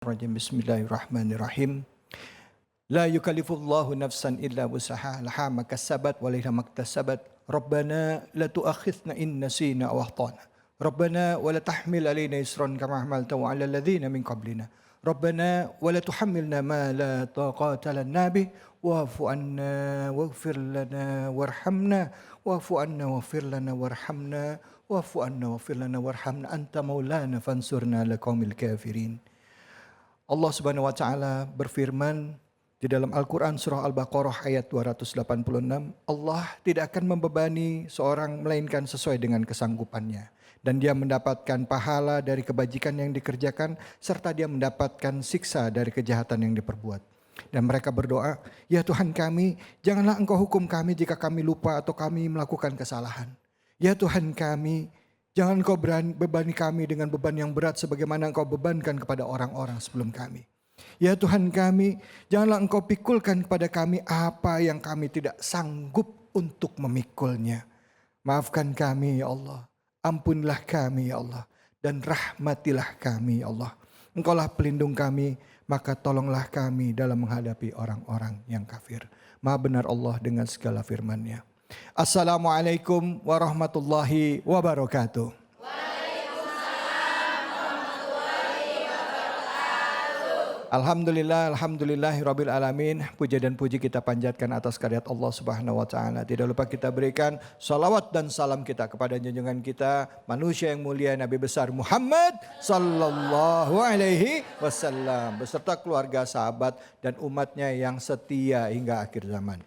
Rajim. Bismillahirrahmanirrahim. La yukallifullahu nafsan illa wusaha laha ma kasabat wa laha maktasabat. Rabbana la tu'akhidhna in nasina aw akhtana. Rabbana wa la tahmil alaina isran kama hamaltahu 'ala alladhina min qablina. Rabbana wa la tuhammilna ma la taqata lana bih wa'fu 'anna waghfir lana warhamna wa'fu 'anna waghfir lana warhamna wa'fu 'anna waghfir lana warhamna anta maulana fansurna 'alal qaumil kafirin. Allah Subhanahu wa taala berfirman di dalam Al-Qur'an surah Al-Baqarah ayat 286, Allah tidak akan membebani seorang melainkan sesuai dengan kesanggupannya, dan dia mendapatkan pahala dari kebajikan yang dikerjakan serta dia mendapatkan siksa dari kejahatan yang diperbuat. Dan mereka berdoa, ya Tuhan kami, janganlah Engkau hukum kami jika kami lupa atau kami melakukan kesalahan. Ya Tuhan kami, jangan Engkau bebani kami dengan beban yang berat sebagaimana Engkau bebankan kepada orang-orang sebelum kami. Ya Tuhan kami, janganlah Engkau pikulkan kepada kami apa yang kami tidak sanggup untuk memikulnya. Maafkan kami ya Allah, ampunilah kami ya Allah, dan rahmatilah kami ya Allah. Engkaulah pelindung kami, maka tolonglah kami dalam menghadapi orang-orang yang kafir. Maha benar Allah dengan segala firman-Nya. Assalamualaikum warahmatullahi wabarakatuh. Alhamdulillah, alhamdulillahirabbil alamin. Puja dan puji kita panjatkan atas karyat Allah Subhanahu wa taala. Tidak lupa kita berikan salawat dan salam kita kepada junjungan kita, manusia yang mulia Nabi besar Muhammad sallallahu alaihi wasallam beserta keluarga, sahabat dan umatnya yang setia hingga akhir zaman.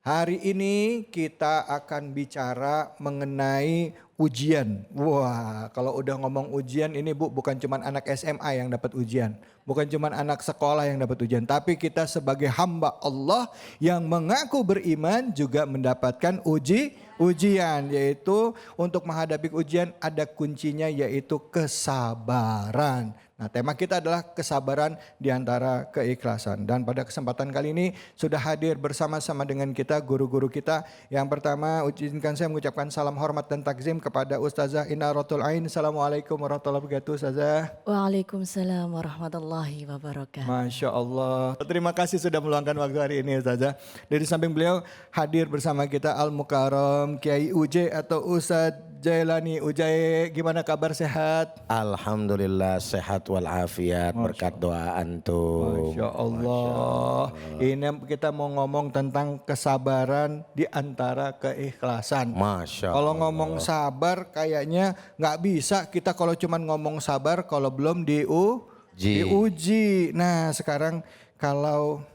Hari ini kita akan bicara mengenai ujian. Wah, kalau udah ngomong ujian ini Bu, bukan cuma anak SMA yang dapat ujian. Bukan cuma anak sekolah yang dapat ujian. Tapi kita sebagai hamba Allah yang mengaku beriman juga mendapatkan ujian. Yaitu untuk menghadapi ujian ada kuncinya, yaitu kesabaran. Nah, tema kita adalah kesabaran di antara keikhlasan. Dan pada kesempatan kali ini sudah hadir bersama-sama dengan kita guru-guru kita. Yang pertama, izinkan saya mengucapkan salam hormat dan takzim kepada Ustazah Inaratul Ain. Assalamualaikum warahmatullahi wabarakatuh, Ustazah. Waalaikumsalam warahmatullahi wabarakatuh. Masya Allah. Terima kasih sudah meluangkan waktu hari ini, Ustazah. Dari samping beliau hadir bersama kita Al-Mukarram Kiai Uje atau Ustadz Jailani. Ujai, gimana kabar, sehat? Alhamdulillah sehat walafiat berkat doa antum. Masya Allah. Ini kita mau ngomong tentang kesabaran di antara keikhlasan. Masya Allah. Kalau ngomong sabar kayaknya nggak bisa kita kalau cuma ngomong sabar kalau belum diuji. Nah sekarang kalau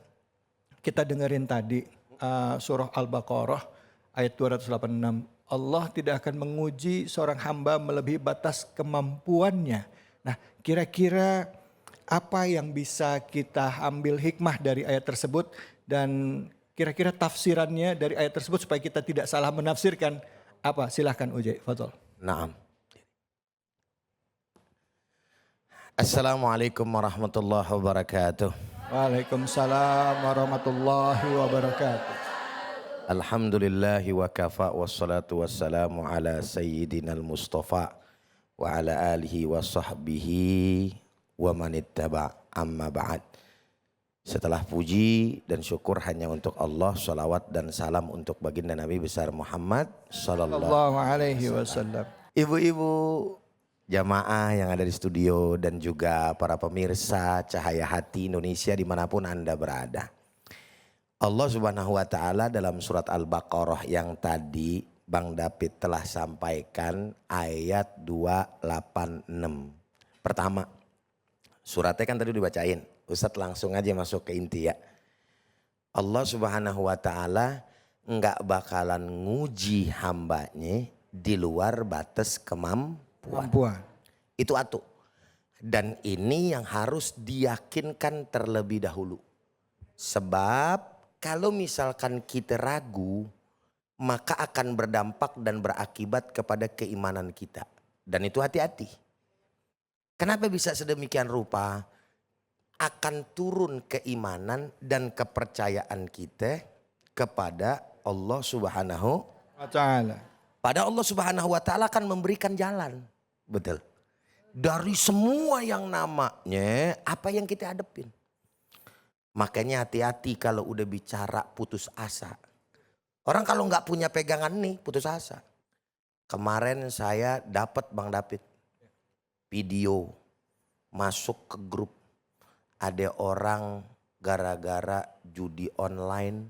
kita dengerin tadi surah Al-Baqarah ayat 286. Allah tidak akan menguji seorang hamba melebihi batas kemampuannya. Nah, kira-kira apa yang bisa kita ambil hikmah dari ayat tersebut dan kira-kira tafsirannya dari ayat tersebut supaya kita tidak salah menafsirkan apa? Silahkan Ujai, fadhol. Naam. Assalamualaikum warahmatullahi wabarakatuh. Waalaikumsalam warahmatullahi wabarakatuh. Alhamdulillahi wa kafa wassalatu wassalamu ala sayyidinal mustafa wa ala alihi wa sahbihi wa manittaba amma ba'd. Setelah puji dan syukur hanya untuk Allah, salawat dan salam untuk baginda Nabi besar Muhammad sallallahu alaihi wasallam. Ibu-ibu jamaah yang ada di studio dan juga para pemirsa Cahaya Hati Indonesia dimanapun Anda berada. Allah Subhanahu wa taala dalam surat Al-Baqarah yang tadi Bang David telah sampaikan ayat 286. Pertama, suratnya kan tadi dibacain. Ustadz langsung aja masuk ke inti ya. Allah Subhanahu wa taala enggak bakalan nguji hambanya di luar batas kemampuan. Itu atu. Dan ini yang harus diyakinkan terlebih dahulu. Sebab kalau misalkan kita ragu, maka akan berdampak dan berakibat kepada keimanan kita. Dan itu hati-hati. Kenapa bisa sedemikian rupa? Akan turun keimanan dan kepercayaan kita kepada Allah Subhanahu wa taala. Pada Allah Subhanahu wa taala akan memberikan jalan. Betul. dari semua yang namanya apa yang kita hadepin. Makanya hati-hati kalau udah bicara putus asa. Orang kalau nggak punya pegangan nih putus asa. Kemarin saya dapat Bang David video masuk ke grup. Ada orang gara-gara judi online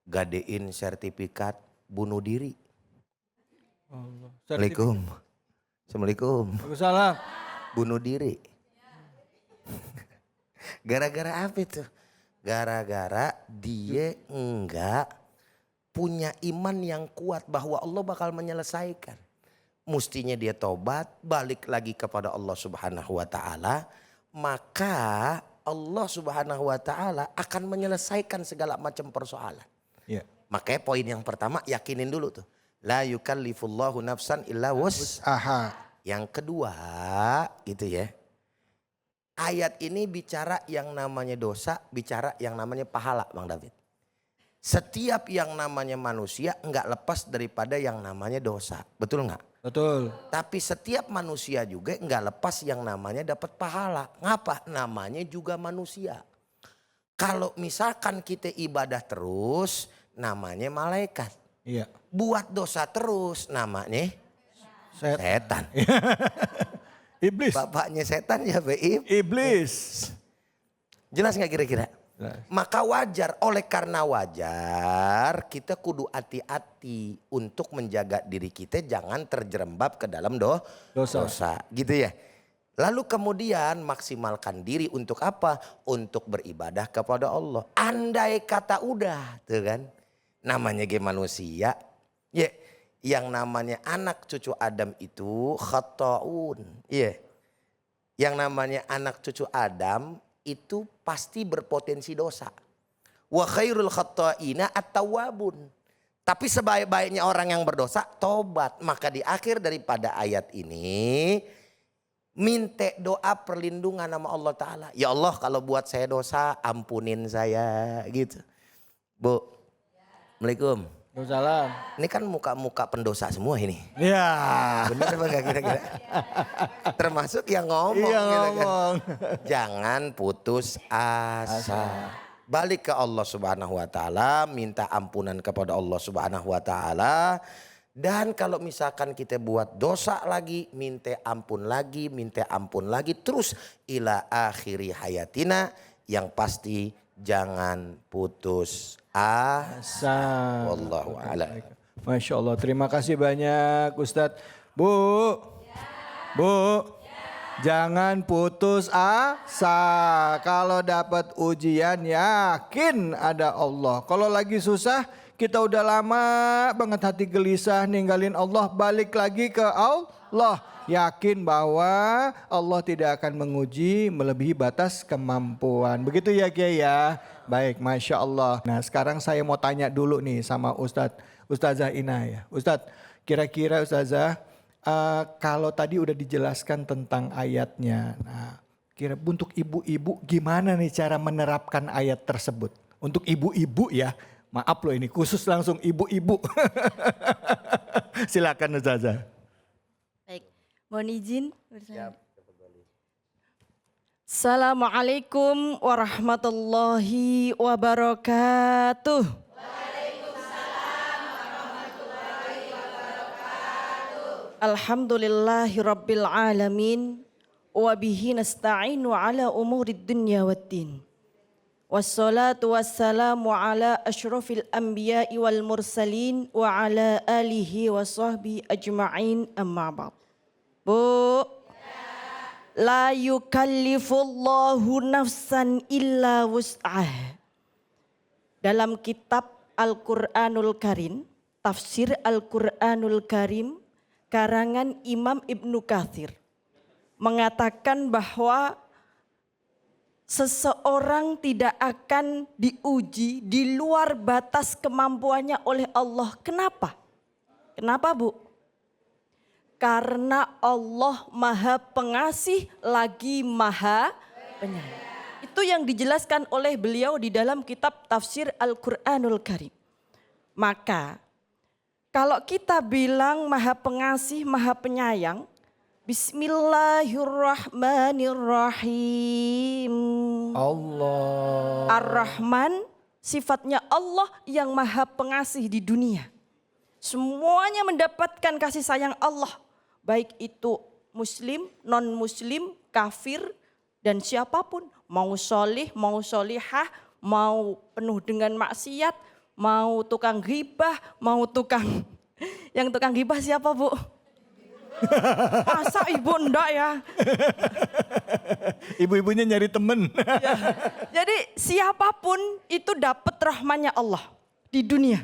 gadein sertifikat bunuh diri. Assalamualaikum. Assalamualaikum. Waalaikumsalam. Bunuh diri. Gara-gara apa itu? Gara-gara dia enggak punya iman yang kuat bahwa Allah bakal menyelesaikan. Mustinya dia tobat, balik lagi kepada Allah Subhanahu wa taala, maka Allah Subhanahu wa taala akan menyelesaikan segala macam persoalan. Ya. Makanya poin yang pertama yakinin dulu tuh. La yukallifullahu nafsan illa wus'aha. Yang kedua gitu ya. Ayat ini bicara yang namanya dosa, bicara yang namanya pahala Bang David. Setiap yang namanya manusia enggak lepas daripada yang namanya dosa. Betul enggak? Betul. Tapi setiap manusia juga enggak lepas yang namanya dapat pahala. Ngapa? Namanya juga manusia. Kalau misalkan kita ibadah terus namanya malaikat. Iya. Buat dosa terus namanya setan. Iblis. Bapaknya setan ya Iblis. Jelas nggak kira-kira? Jelas. Maka wajar, oleh karena wajar kita kudu hati-hati untuk menjaga diri kita jangan terjerembab ke dalam dosa. Gitu ya. Lalu kemudian maksimalkan diri untuk apa? Untuk beribadah kepada Allah. Andai kata udah tuh kan. Namanya manusia. Ya. Yang namanya anak cucu Adam itu khata'un. Iya. Yang namanya anak cucu Adam itu pasti berpotensi dosa. Wa khairul khata'ina at-tawwabun. Tapi sebaik-baiknya orang yang berdosa tobat. Maka di akhir daripada ayat ini minta doa perlindungan sama Allah Ta'ala. Ya Allah kalau buat saya dosa ampunin saya gitu. Bu. Assalamualaikum. Waalaikumsalam. Ini kan muka-muka pendosa semua ini. Iya. Benar apa enggak kira-kira? Termasuk yang ngomong. Iya gitu kan. ngomong. Jangan putus asa. Balik ke Allah Subhanahu wa taala, minta ampunan kepada Allah Subhanahu wa taala. Dan kalau misalkan kita buat dosa lagi, minta ampun lagi, terus ila akhiri hayatina, yang pasti jangan putus asa. Wallahu a'lam. Masya Allah, terima kasih banyak Ustadz. Bu, jangan putus asa. Kalau dapat ujian yakin ada Allah. Kalau lagi susah kita udah lama banget hati gelisah ninggalin Allah, balik lagi ke Allah. Yakin bahwa Allah tidak akan menguji melebihi batas kemampuan. Begitu ya Kiai ya. Baik, Masya Allah. Nah sekarang saya mau tanya dulu nih sama Ustazah Inah ya. Ustadz, kira-kira Ustazah kalau tadi udah dijelaskan tentang ayatnya. Nah kira untuk ibu-ibu gimana nih cara menerapkan ayat tersebut? Untuk ibu-ibu ya. Maaf loh ini khusus langsung ibu-ibu. Silakan Ustazah. Baik, mohon izin. Assalamualaikum warahmatullahi wabarakatuh. Waalaikumsalam warahmatullahi wabarakatuh. Alhamdulillahi rabbil alamin. Wabihi nasta'inu ala umurid dunya waddin. Wassalatu wassalamu ala ashrafil anbiya'i wal mursalin wa ala alihi wa sahbihi ajma'in amma ba'd. Bu, la yukallifullahu nafsan illa wus'ah. Dalam kitab Al-Quranul Karim, tafsir Al-Quranul Karim, karangan Imam Ibnu Katsir, mengatakan bahwa seseorang tidak akan diuji di luar batas kemampuannya oleh Allah. Kenapa? Kenapa Bu? Karena Allah Maha Pengasih lagi Maha Penyayang. Itu yang dijelaskan oleh beliau di dalam kitab tafsir Al-Quranul Karim. Maka kalau kita bilang Maha Pengasih, Maha Penyayang, Bismillahirrahmanirrahim. Allah. Ar-Rahman, sifatnya Allah yang maha pengasih di dunia. Semuanya mendapatkan kasih sayang Allah. Baik itu muslim, non-muslim, kafir, dan siapapun. Mau solih, mau solihah, mau penuh dengan maksiat, mau tukang ghibah, mau tukang... Yang tukang ghibah siapa, Bu? Masa ibu enggak ya? Ibu-ibunya nyari temen. Ya. Jadi siapapun itu dapat rahmannya Allah di dunia.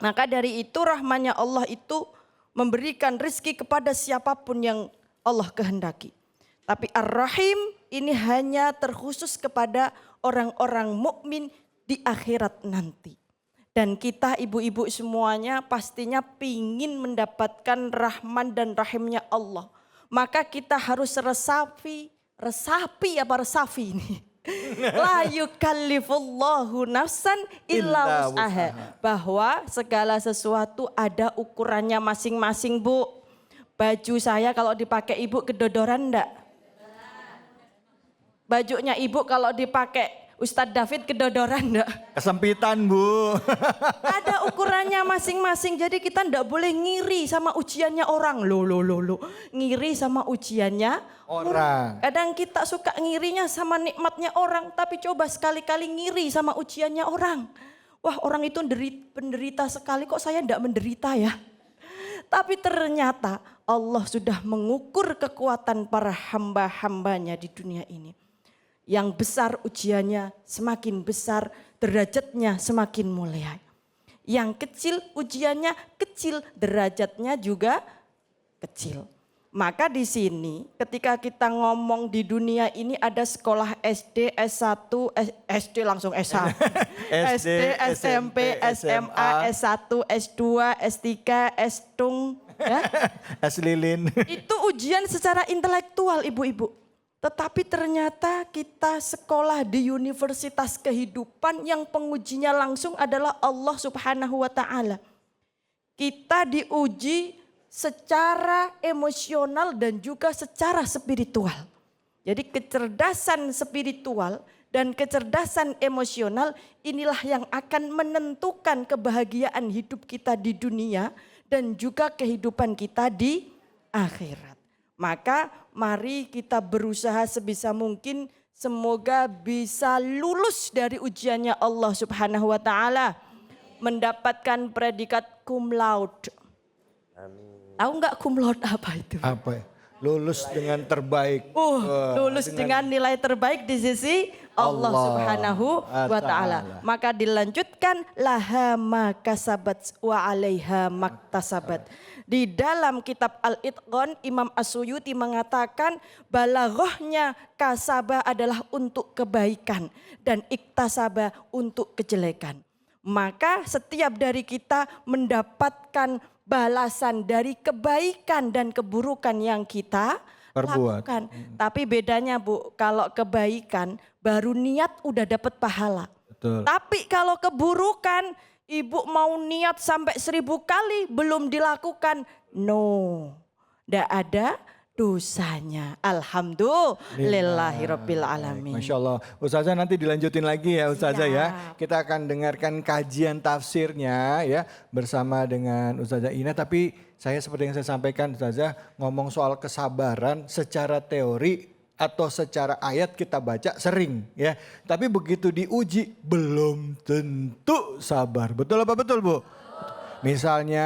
Maka dari itu rahmannya Allah itu memberikan rezeki kepada siapapun yang Allah kehendaki. Tapi Ar-Rahim ini hanya terkhusus kepada orang-orang mukmin di akhirat nanti. Dan kita ibu-ibu semuanya pastinya pingin mendapatkan rahman dan rahimnya Allah. Maka kita harus resapi ini. La yukallifullahu nafsan illa wus'aha. Bahwa segala sesuatu ada ukurannya masing-masing, Bu. Baju saya kalau dipakai ibu kedodoran enggak? Bajunya ibu kalau dipakai Ustadz David kedodoran enggak? Kesempitan, Bu. Ada ukurannya masing-masing. Jadi kita enggak boleh ngiri sama ujiannya orang. Loh. Ngiri sama ujiannya Orang. Kadang kita suka ngirinya sama nikmatnya orang. Tapi coba sekali-kali ngiri sama ujiannya orang. Wah, orang itu penderita sekali, kok saya enggak menderita ya? Tapi ternyata Allah sudah mengukur kekuatan para hamba-hambanya di dunia ini. Yang besar ujiannya semakin besar, derajatnya semakin mulia. Yang kecil ujiannya kecil, derajatnya juga kecil. Maka di sini ketika kita ngomong di dunia ini ada sekolah SD, S1, SD langsung S1. SD, SMP, SMA, S1, S2, S3, S-tung. Ya. Es lilin. Itu ujian secara intelektual ibu-ibu. Tetapi ternyata kita sekolah di universitas kehidupan yang pengujinya langsung adalah Allah Subhanahu wa Ta'ala. Kita diuji secara emosional dan juga secara spiritual. Jadi kecerdasan spiritual dan kecerdasan emosional inilah yang akan menentukan kebahagiaan hidup kita di dunia dan juga kehidupan kita di akhirat. Maka mari kita berusaha sebisa mungkin semoga bisa lulus dari ujiannya Allah Subhanahu wa Ta'ala. Mendapatkan predikat cum laude. Tahu nggak cum laude apa itu? Apa ya? Lulus dengan terbaik. Lulus dengan nilai terbaik di sisi Allah Subhanahu wa Ta'ala. Maka dilanjutkan laha ma kasabat wa 'alaiha maktasabat. Di dalam kitab Al-Itqan Imam As-Suyuti mengatakan balaghahnya kasabah adalah untuk kebaikan dan iktasabah untuk kejelekan. Maka setiap dari kita mendapatkan balasan dari kebaikan dan keburukan yang kita lakukan. Tapi bedanya Bu, kalau kebaikan baru niat udah dapat pahala. Betul. Tapi kalau keburukan ibu mau niat sampai 1000 kali belum dilakukan. No, tidak ada dosanya. Alhamdulillahirabbil alamin. Masya Allah. Ustazah nanti dilanjutin lagi ya Ustazah ya. Kita akan dengarkan kajian tafsirnya ya bersama dengan Ustazah Ina. Tapi saya seperti yang saya sampaikan Ustazah ngomong soal kesabaran secara teori atau secara ayat kita baca sering ya. Tapi begitu diuji belum tentu sabar. Betul apa betul Bu? Misalnya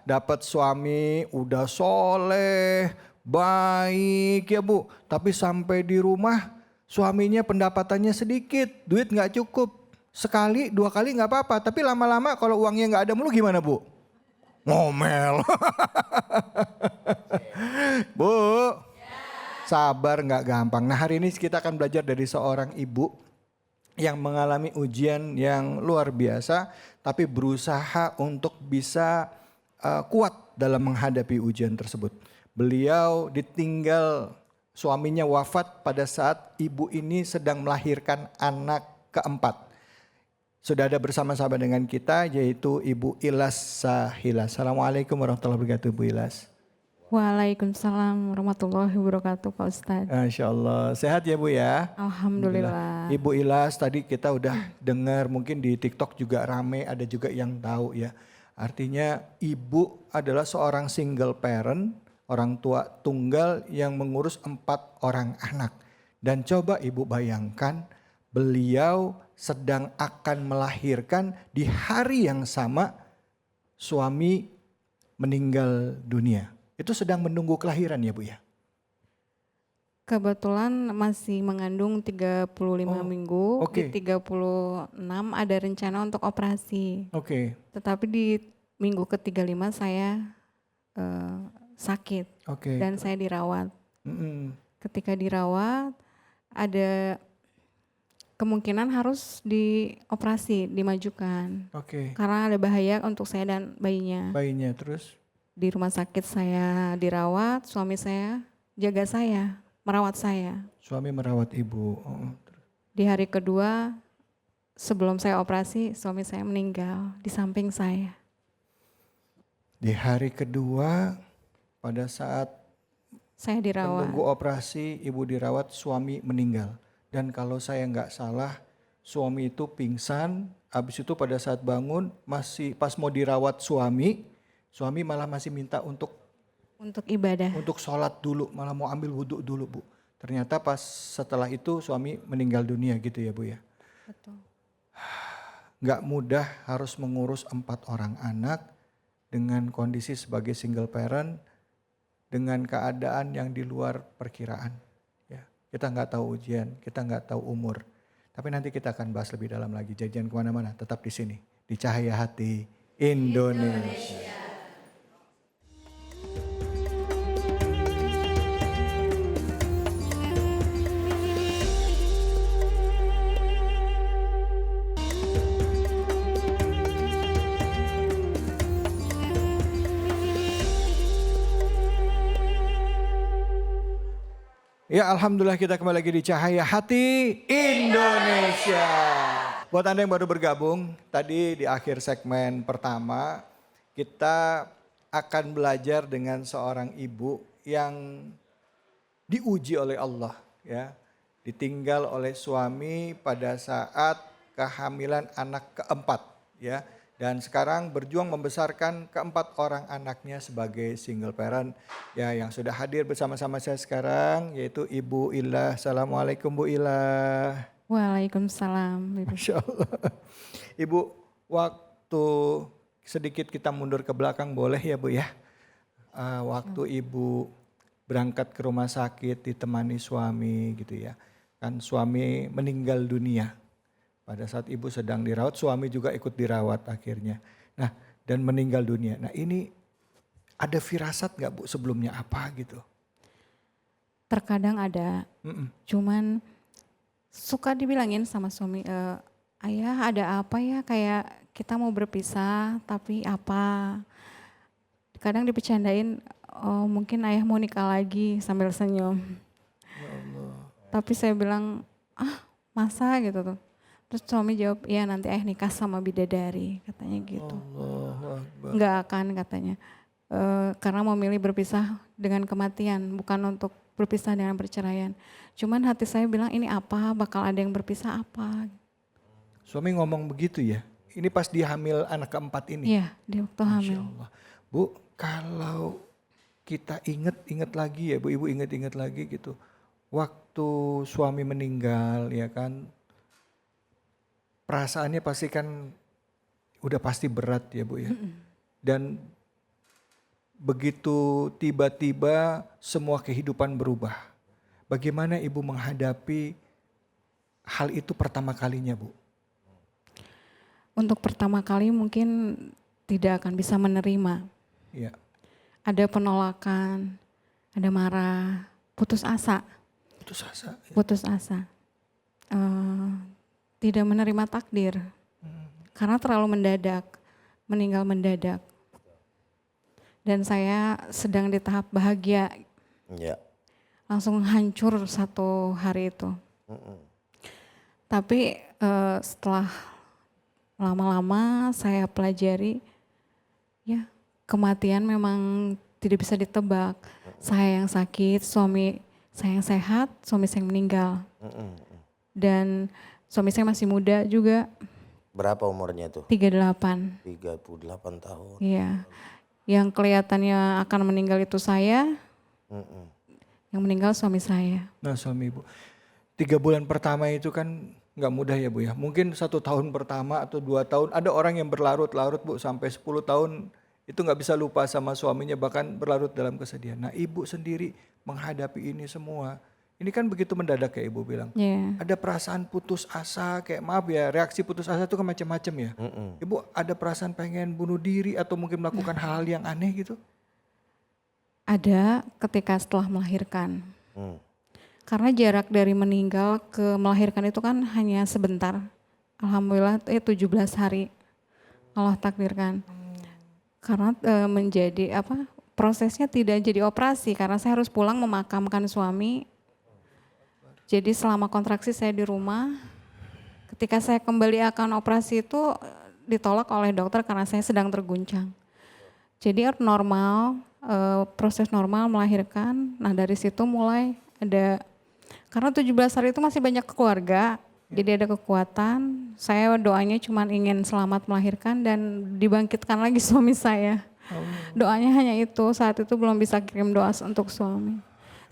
dapat suami udah soleh, baik ya Bu. Tapi sampai di rumah suaminya pendapatannya sedikit, duit gak cukup. Sekali, 2 kali gak apa-apa. Tapi lama-lama kalau uangnya gak ada mulu gimana Bu? Ngomel. Bu. Sabar nggak gampang. Nah hari ini kita akan belajar dari seorang ibu yang mengalami ujian yang luar biasa. Tapi berusaha untuk bisa kuat dalam menghadapi ujian tersebut. Beliau ditinggal suaminya wafat pada saat ibu ini sedang melahirkan anak keempat. Sudah ada bersama-sama dengan kita yaitu Ibu Ilas Sahila. Assalamualaikum warahmatullahi wabarakatuh Bu Ilas. Waalaikumsalam warahmatullahi wabarakatuh Pak Ustadz. Masya Allah. Sehat ya Bu ya? Alhamdulillah. Ibu Ilas tadi kita udah dengar, mungkin di TikTok juga rame, ada juga yang tahu ya. Artinya ibu adalah seorang single parent, orang tua tunggal yang mengurus 4 orang anak. Dan coba ibu bayangkan, beliau sedang akan melahirkan di hari yang sama suami meninggal dunia. Itu sedang menunggu kelahiran ya Bu ya? Kebetulan masih mengandung 35 minggu, oke. di 36 ada rencana untuk operasi. Oke, Tetapi di minggu ke-35 saya sakit oke. dan saya dirawat. Mm-mm. Ketika dirawat ada kemungkinan harus dioperasi, dimajukan. Oke, Karena ada bahaya untuk saya dan bayinya. bayinya terus? Di rumah sakit saya dirawat, suami saya jaga saya, merawat saya. Suami merawat ibu. Oh. Di hari kedua sebelum saya operasi, suami saya meninggal di samping saya. Di hari kedua pada saat Saya dirawat. menunggu operasi, ibu dirawat, suami meninggal. Dan kalau saya nggak salah, suami itu pingsan. Habis itu pada saat bangun, masih pas mau dirawat suami malah masih minta untuk Ibadah. sholat dulu, malah mau ambil wudhu dulu Bu. Ternyata pas setelah itu suami meninggal dunia gitu ya Bu ya. Betul. Nggak mudah harus mengurus 4 orang anak dengan kondisi sebagai single parent, dengan keadaan yang di luar perkiraan. Ya, kita nggak tahu ujian, kita nggak tahu umur. Tapi nanti kita akan bahas lebih dalam lagi. Jangan kemana-mana, tetap di sini. Di Cahaya Hati Indonesia. Ya Alhamdulillah kita kembali lagi di Cahaya Hati Indonesia. Buat Anda yang baru bergabung, tadi di akhir segmen pertama kita akan belajar dengan seorang ibu yang diuji oleh Allah ya. Ditinggal oleh suami pada saat kehamilan anak keempat ya. Dan sekarang berjuang membesarkan 4 orang anaknya sebagai single parent. Ya, yang sudah hadir bersama-sama saya sekarang yaitu Ibu Ilah. Assalamualaikum Bu Ilah. Waalaikumsalam. Masya Allah. Ibu, waktu sedikit kita mundur ke belakang boleh ya Bu ya? Waktu Ibu berangkat ke rumah sakit ditemani suami gitu ya. Kan suami meninggal dunia. Pada saat ibu sedang dirawat, suami juga ikut dirawat akhirnya. Nah, dan meninggal dunia. Nah ini ada firasat gak Bu sebelumnya apa gitu? Terkadang ada, cuman suka dibilangin sama suami, ayah ada apa ya, kayak kita mau berpisah tapi apa. Kadang dibercandain, oh mungkin ayah mau nikah lagi sambil senyum. Ya Allah. Tapi saya bilang, masa gitu tuh. Terus suami jawab, iya nanti ayah nikah sama bidadari, katanya gitu. Allahu Akbar. Enggak akan katanya, karena memilih berpisah dengan kematian, bukan untuk berpisah dengan perceraian. Cuman hati saya bilang ini apa, bakal ada yang berpisah apa. Suami ngomong begitu ya? Ini pas dia hamil anak keempat ini? Iya, di waktu hamil. Masya Allah. Bu, kalau kita ingat lagi ya Bu, ibu ingat lagi gitu. Waktu suami meninggal ya kan, perasaannya pasti kan udah pasti berat ya Bu ya. Dan begitu tiba-tiba semua kehidupan berubah. Bagaimana Ibu menghadapi hal itu pertama kalinya Bu? Untuk pertama kali mungkin tidak akan bisa menerima. Iya. Ada penolakan, ada marah, putus asa. Putus asa. Ya. Putus asa. Tidak menerima takdir. Karena terlalu mendadak, meninggal mendadak. Dan saya sedang di tahap bahagia. Ya. Langsung hancur satu hari itu. Tapi setelah lama-lama saya pelajari, ya kematian memang tidak bisa ditebak. Saya yang sakit, suami saya yang sehat, suami saya yang meninggal. Dan suami saya masih muda juga, Berapa umurnya tuh? 38. 38 tahun. Iya. Yang kelihatannya akan meninggal itu saya, yang meninggal suami saya. Nah suami ibu, 3 bulan pertama itu kan nggak mudah ya Bu ya. Mungkin 1 tahun pertama atau 2 tahun, ada orang yang berlarut-larut Bu sampai 10 tahun itu nggak bisa lupa sama suaminya, bahkan berlarut dalam kesedihan. Nah ibu sendiri menghadapi ini semua, ini kan begitu mendadak ya ibu bilang. Iya. Ada perasaan putus asa, kayak maaf ya, reaksi putus asa itu kan macam-macam ya. Ibu ada perasaan pengen bunuh diri atau mungkin melakukan hal-hal yang aneh gitu? Ada ketika setelah melahirkan. Karena jarak dari meninggal ke melahirkan itu kan hanya sebentar. Alhamdulillah 17 hari Allah takdirkan. Karena menjadi prosesnya tidak jadi operasi karena saya harus pulang memakamkan suami. Jadi selama kontraksi saya di rumah. Ketika saya kembali akan operasi itu ditolak oleh dokter karena saya sedang terguncang. Jadi normal, proses normal melahirkan. Nah dari situ mulai ada, karena 17 hari itu masih banyak keluarga, jadi ada kekuatan. Saya doanya cuma ingin selamat melahirkan dan dibangkitkan lagi suami saya. Doanya hanya itu, saat itu belum bisa kirim doa untuk suami.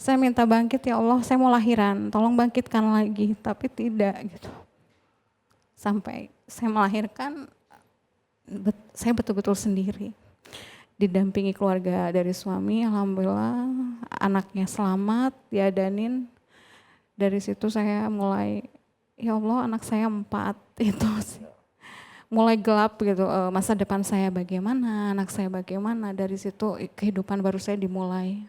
Saya minta bangkit, ya Allah saya mau lahiran, tolong bangkitkan lagi, tapi tidak gitu. Sampai saya melahirkan, saya betul-betul sendiri. Didampingi keluarga dari suami, alhamdulillah anaknya selamat, diadanin. Dari situ saya mulai, ya Allah anak saya 4 itu sih. Mulai gelap gitu, masa depan saya bagaimana, anak saya bagaimana, dari situ kehidupan baru saya dimulai.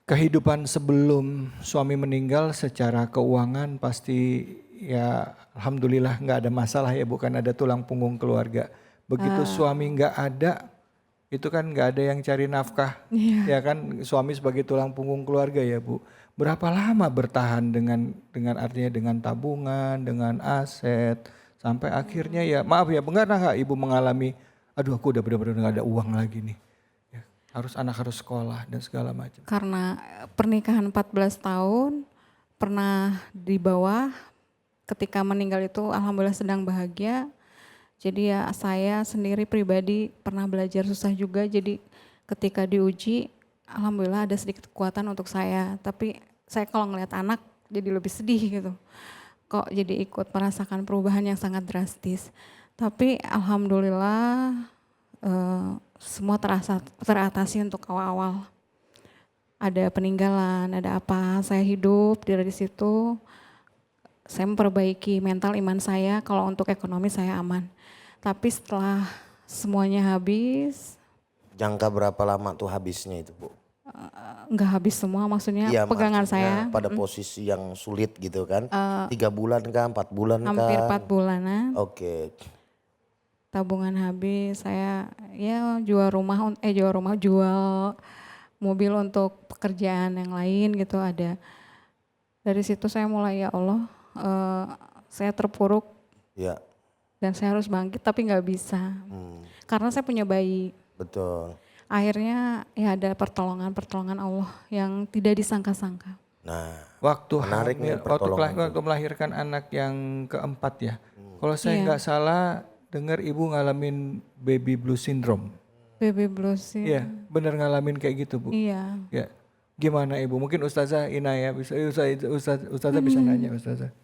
Kehidupan sebelum suami meninggal secara keuangan pasti ya alhamdulillah nggak ada masalah ya, bukan ada tulang punggung keluarga. Begitu suami nggak ada, itu kan nggak ada yang cari nafkah, ya kan, suami sebagai tulang punggung keluarga ya Bu. Berapa lama bertahan dengan artinya dengan tabungan, dengan aset, sampai akhirnya ya maaf ya, pernah nggak Ibu mengalami, aduh aku udah benar-benar nggak ada uang lagi nih, ya, anak harus sekolah dan segala macam. Karena pernikahan 14 tahun, pernah di bawah, ketika meninggal itu alhamdulillah sedang bahagia. Jadi ya saya sendiri pribadi pernah belajar susah juga, jadi ketika diuji alhamdulillah ada sedikit kekuatan untuk saya. Tapi saya kalau ngelihat anak jadi lebih sedih gitu. Kok jadi ikut merasakan perubahan yang sangat drastis. Tapi alhamdulillah semua teratasi untuk awal-awal. Ada peninggalan, ada apa, saya hidup dari situ. Saya memperbaiki mental iman saya, kalau untuk ekonomi saya aman. Tapi setelah semuanya habis. Jangka berapa lama tuh habisnya itu Bu? Enggak habis semua, maksudnya Iya, pegangan maksudnya saya. pada posisi yang sulit gitu kan. 3 bulan kah, 4 bulan kah? Hampir 4 bulanan. Oke. Tabungan habis, saya ya jual mobil untuk pekerjaan yang lain gitu ada. Dari situ saya mulai, ya Allah saya terpuruk. Ya. Dan saya harus bangkit tapi nggak bisa. Karena saya punya bayi. Betul. Akhirnya ya ada pertolongan Allah yang tidak disangka-sangka. Nah, Waktu menarik nih pertolongan waktu melahirkan anak yang keempat ya. Kalau saya nggak salah dengar Ibu ngalamin baby blue syndrome. Baby blues sih. Iya, benar ngalamin kayak gitu Bu. Iya. Ya. Gimana Ibu? Mungkin Ustazah Inaya bisa, Ustazah bisa nanya Ustazah.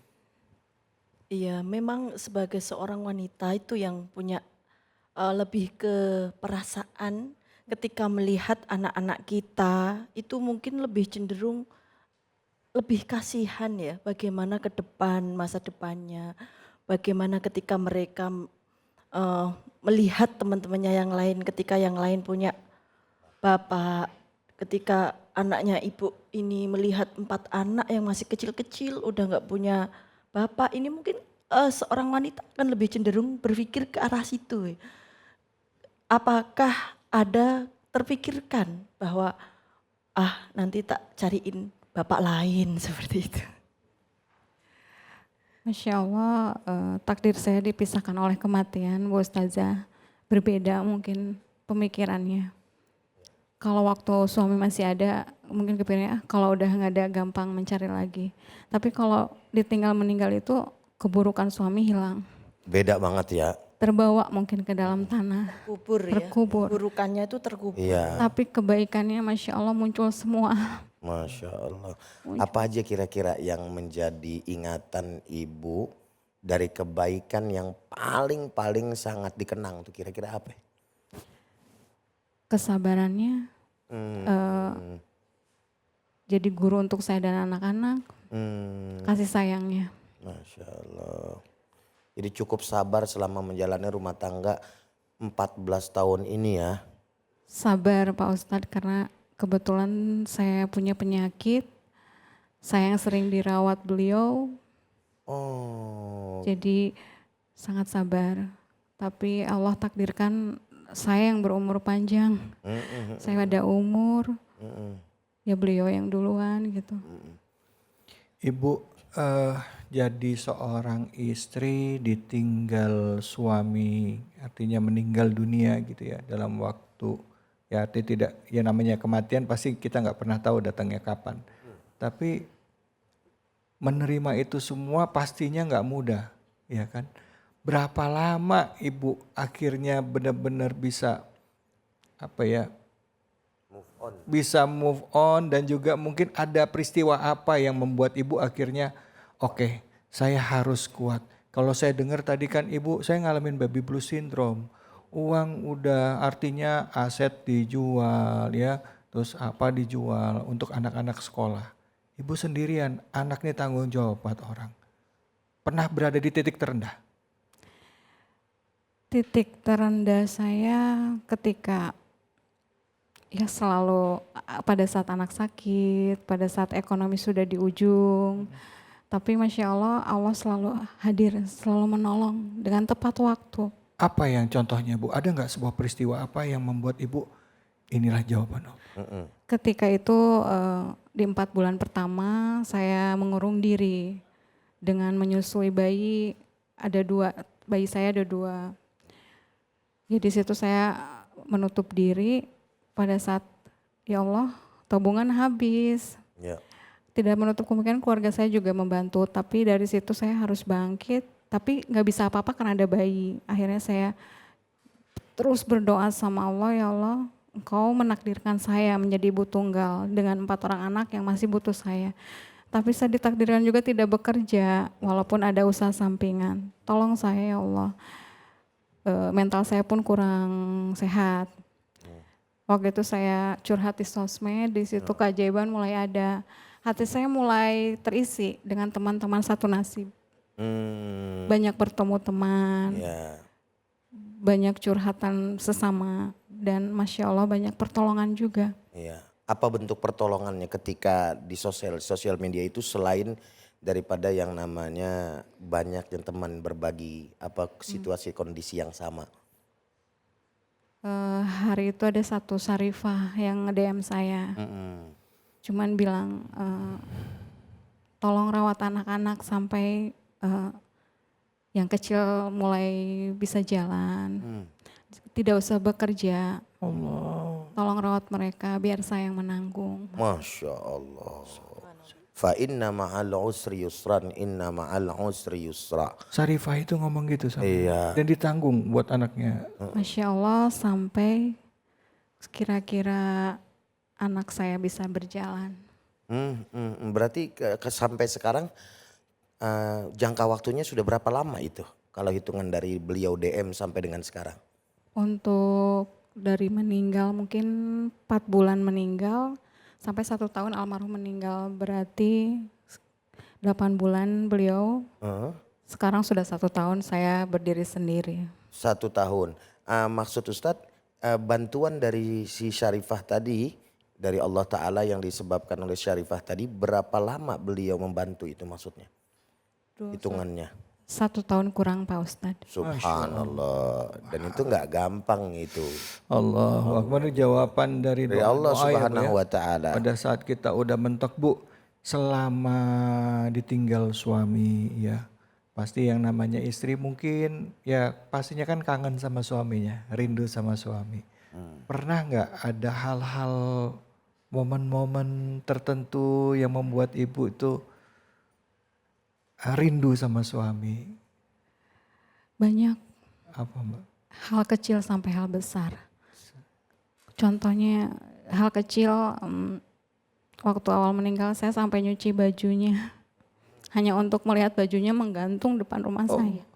Iya, memang sebagai seorang wanita itu yang punya lebih ke perasaan ketika melihat anak-anak kita itu mungkin lebih cenderung lebih kasihan ya, bagaimana ke depan masa depannya, bagaimana ketika mereka melihat teman-temannya yang lain, ketika yang lain punya bapak, ketika anaknya ibu ini melihat 4 anak yang masih kecil-kecil udah nggak punya bapak, ini mungkin seorang wanita akan lebih cenderung berpikir ke arah situ. Apakah ada terpikirkan bahwa nanti tak cariin bapak lain seperti itu? Masya Allah, takdir saya dipisahkan oleh kematian, Bu Ustazah. Berbeda mungkin pemikirannya. kalau waktu suami masih ada mungkin kepikirnya kalau udah nggak ada gampang mencari lagi. Tapi kalau ditinggal meninggal itu keburukan suami hilang. Beda banget ya. Terbawa mungkin ke dalam tanah, Kubur ya. terkubur. Burukannya itu terkubur. Iya, Tapi kebaikannya Masya Allah muncul semua. Masya Allah. Apa aja kira-kira yang menjadi ingatan ibu dari kebaikan yang paling sangat dikenang tuh kira-kira apa? Kesabarannya, Hmm, jadi guru untuk saya dan anak-anak, hmm, kasih sayangnya. Masya Allah. Jadi cukup sabar selama menjalani rumah tangga 14 tahun ini ya. Sabar Pak Ustadz karena kebetulan saya punya penyakit, saya yang sering dirawat beliau, Oh, jadi sangat sabar. Tapi Allah takdirkan saya yang berumur panjang, saya ada umur, ya beliau yang duluan gitu. Ibu jadi seorang istri ditinggal suami, artinya meninggal dunia gitu ya dalam waktu ya tidak ya namanya kematian pasti kita nggak pernah tahu datangnya kapan. Tapi menerima itu semua pastinya nggak mudah, ya kan? Berapa lama ibu akhirnya benar-benar bisa apa ya? Bisa move on dan juga mungkin ada peristiwa apa yang membuat ibu akhirnya oke, saya harus kuat. Kalau saya dengar tadi kan ibu saya ngalamin baby blue syndrome. Uang udah artinya aset dijual ya, terus apa dijual untuk anak-anak sekolah. Ibu sendirian, anaknya tanggung jawab buat orang. Pernah berada di titik terendah? Titik terendah saya ketika ya selalu pada saat anak sakit, pada saat ekonomi sudah di ujung. Tapi Masya Allah, Allah selalu hadir, selalu menolong dengan tepat waktu. Apa yang contohnya Bu? Ada nggak sebuah peristiwa apa yang membuat ibu inilah jawaban Allah? Ketika itu di 4 bulan pertama saya mengurung diri dengan menyusui bayi, ada 2, bayi saya ada 2. Jadi di situ saya menutup diri pada saat ya Allah tabungan habis. ya. Tidak menutup kemungkinan keluarga saya juga membantu, tapi dari situ saya harus bangkit, tapi nggak bisa apa-apa karena ada bayi. Akhirnya saya terus berdoa sama Allah, ya Allah Engkau menakdirkan saya menjadi ibu tunggal dengan 4 orang anak yang masih butuh saya. Tapi saya ditakdirkan juga tidak bekerja walaupun ada usaha sampingan. Tolong saya ya Allah. Mental saya pun kurang sehat. Waktu itu saya curhat di sosmed, di situ keajaiban mulai ada. Hati saya mulai terisi dengan teman-teman satu nasib. Banyak bertemu teman, Ya. banyak curhatan sesama, dan Masya Allah banyak pertolongan juga. Iya. Apa bentuk pertolongannya ketika di sosial media itu selain daripada yang namanya banyak yang teman berbagi apa situasi kondisi yang sama? Hari itu ada satu Sarifah yang nge-DM saya. Cuman bilang, tolong rawat anak-anak sampai yang kecil mulai bisa jalan. Tidak usah bekerja. Tolong rawat mereka biar saya yang menanggung. Masya Allah. Fa inna ma'al usri yusran, inna ma'al usri yusra. Sarifah itu ngomong gitu sama Iya. dan ditanggung buat anaknya. Masya Allah sampai kira-kira anak saya bisa berjalan. Berarti sampai sekarang jangka waktunya sudah berapa lama itu? Kalau hitungan dari beliau DM sampai dengan sekarang. Untuk dari meninggal mungkin 4 bulan meninggal sampai 1 tahun almarhum meninggal, berarti 8 bulan beliau. Sekarang sudah 1 tahun saya berdiri sendiri. 1 tahun. Maksud Ustadz bantuan dari si Syarifah tadi dari Allah Ta'ala yang disebabkan oleh Syarifah tadi berapa lama beliau membantu itu maksudnya? Hitungannya. 1 tahun kurang Pak Ustadz. Subhanallah. Dan itu nggak gampang itu. Allahu Akbar, jawaban dari Dari doa Allah doa ya, Bu, Subhanahu ya. wa Ta'ala. Pada saat kita udah mentok Bu, selama ditinggal suami ya, pasti yang namanya istri mungkin ya pastinya kan kangen sama suaminya, rindu sama suami. Pernah nggak ada hal-hal momen-momen tertentu yang membuat ibu itu rindu sama suami? Banyak Apa Mbak? hal kecil sampai hal besar. Contohnya hal kecil, waktu awal meninggal saya sampai nyuci bajunya. Hanya untuk melihat bajunya menggantung depan rumah saya.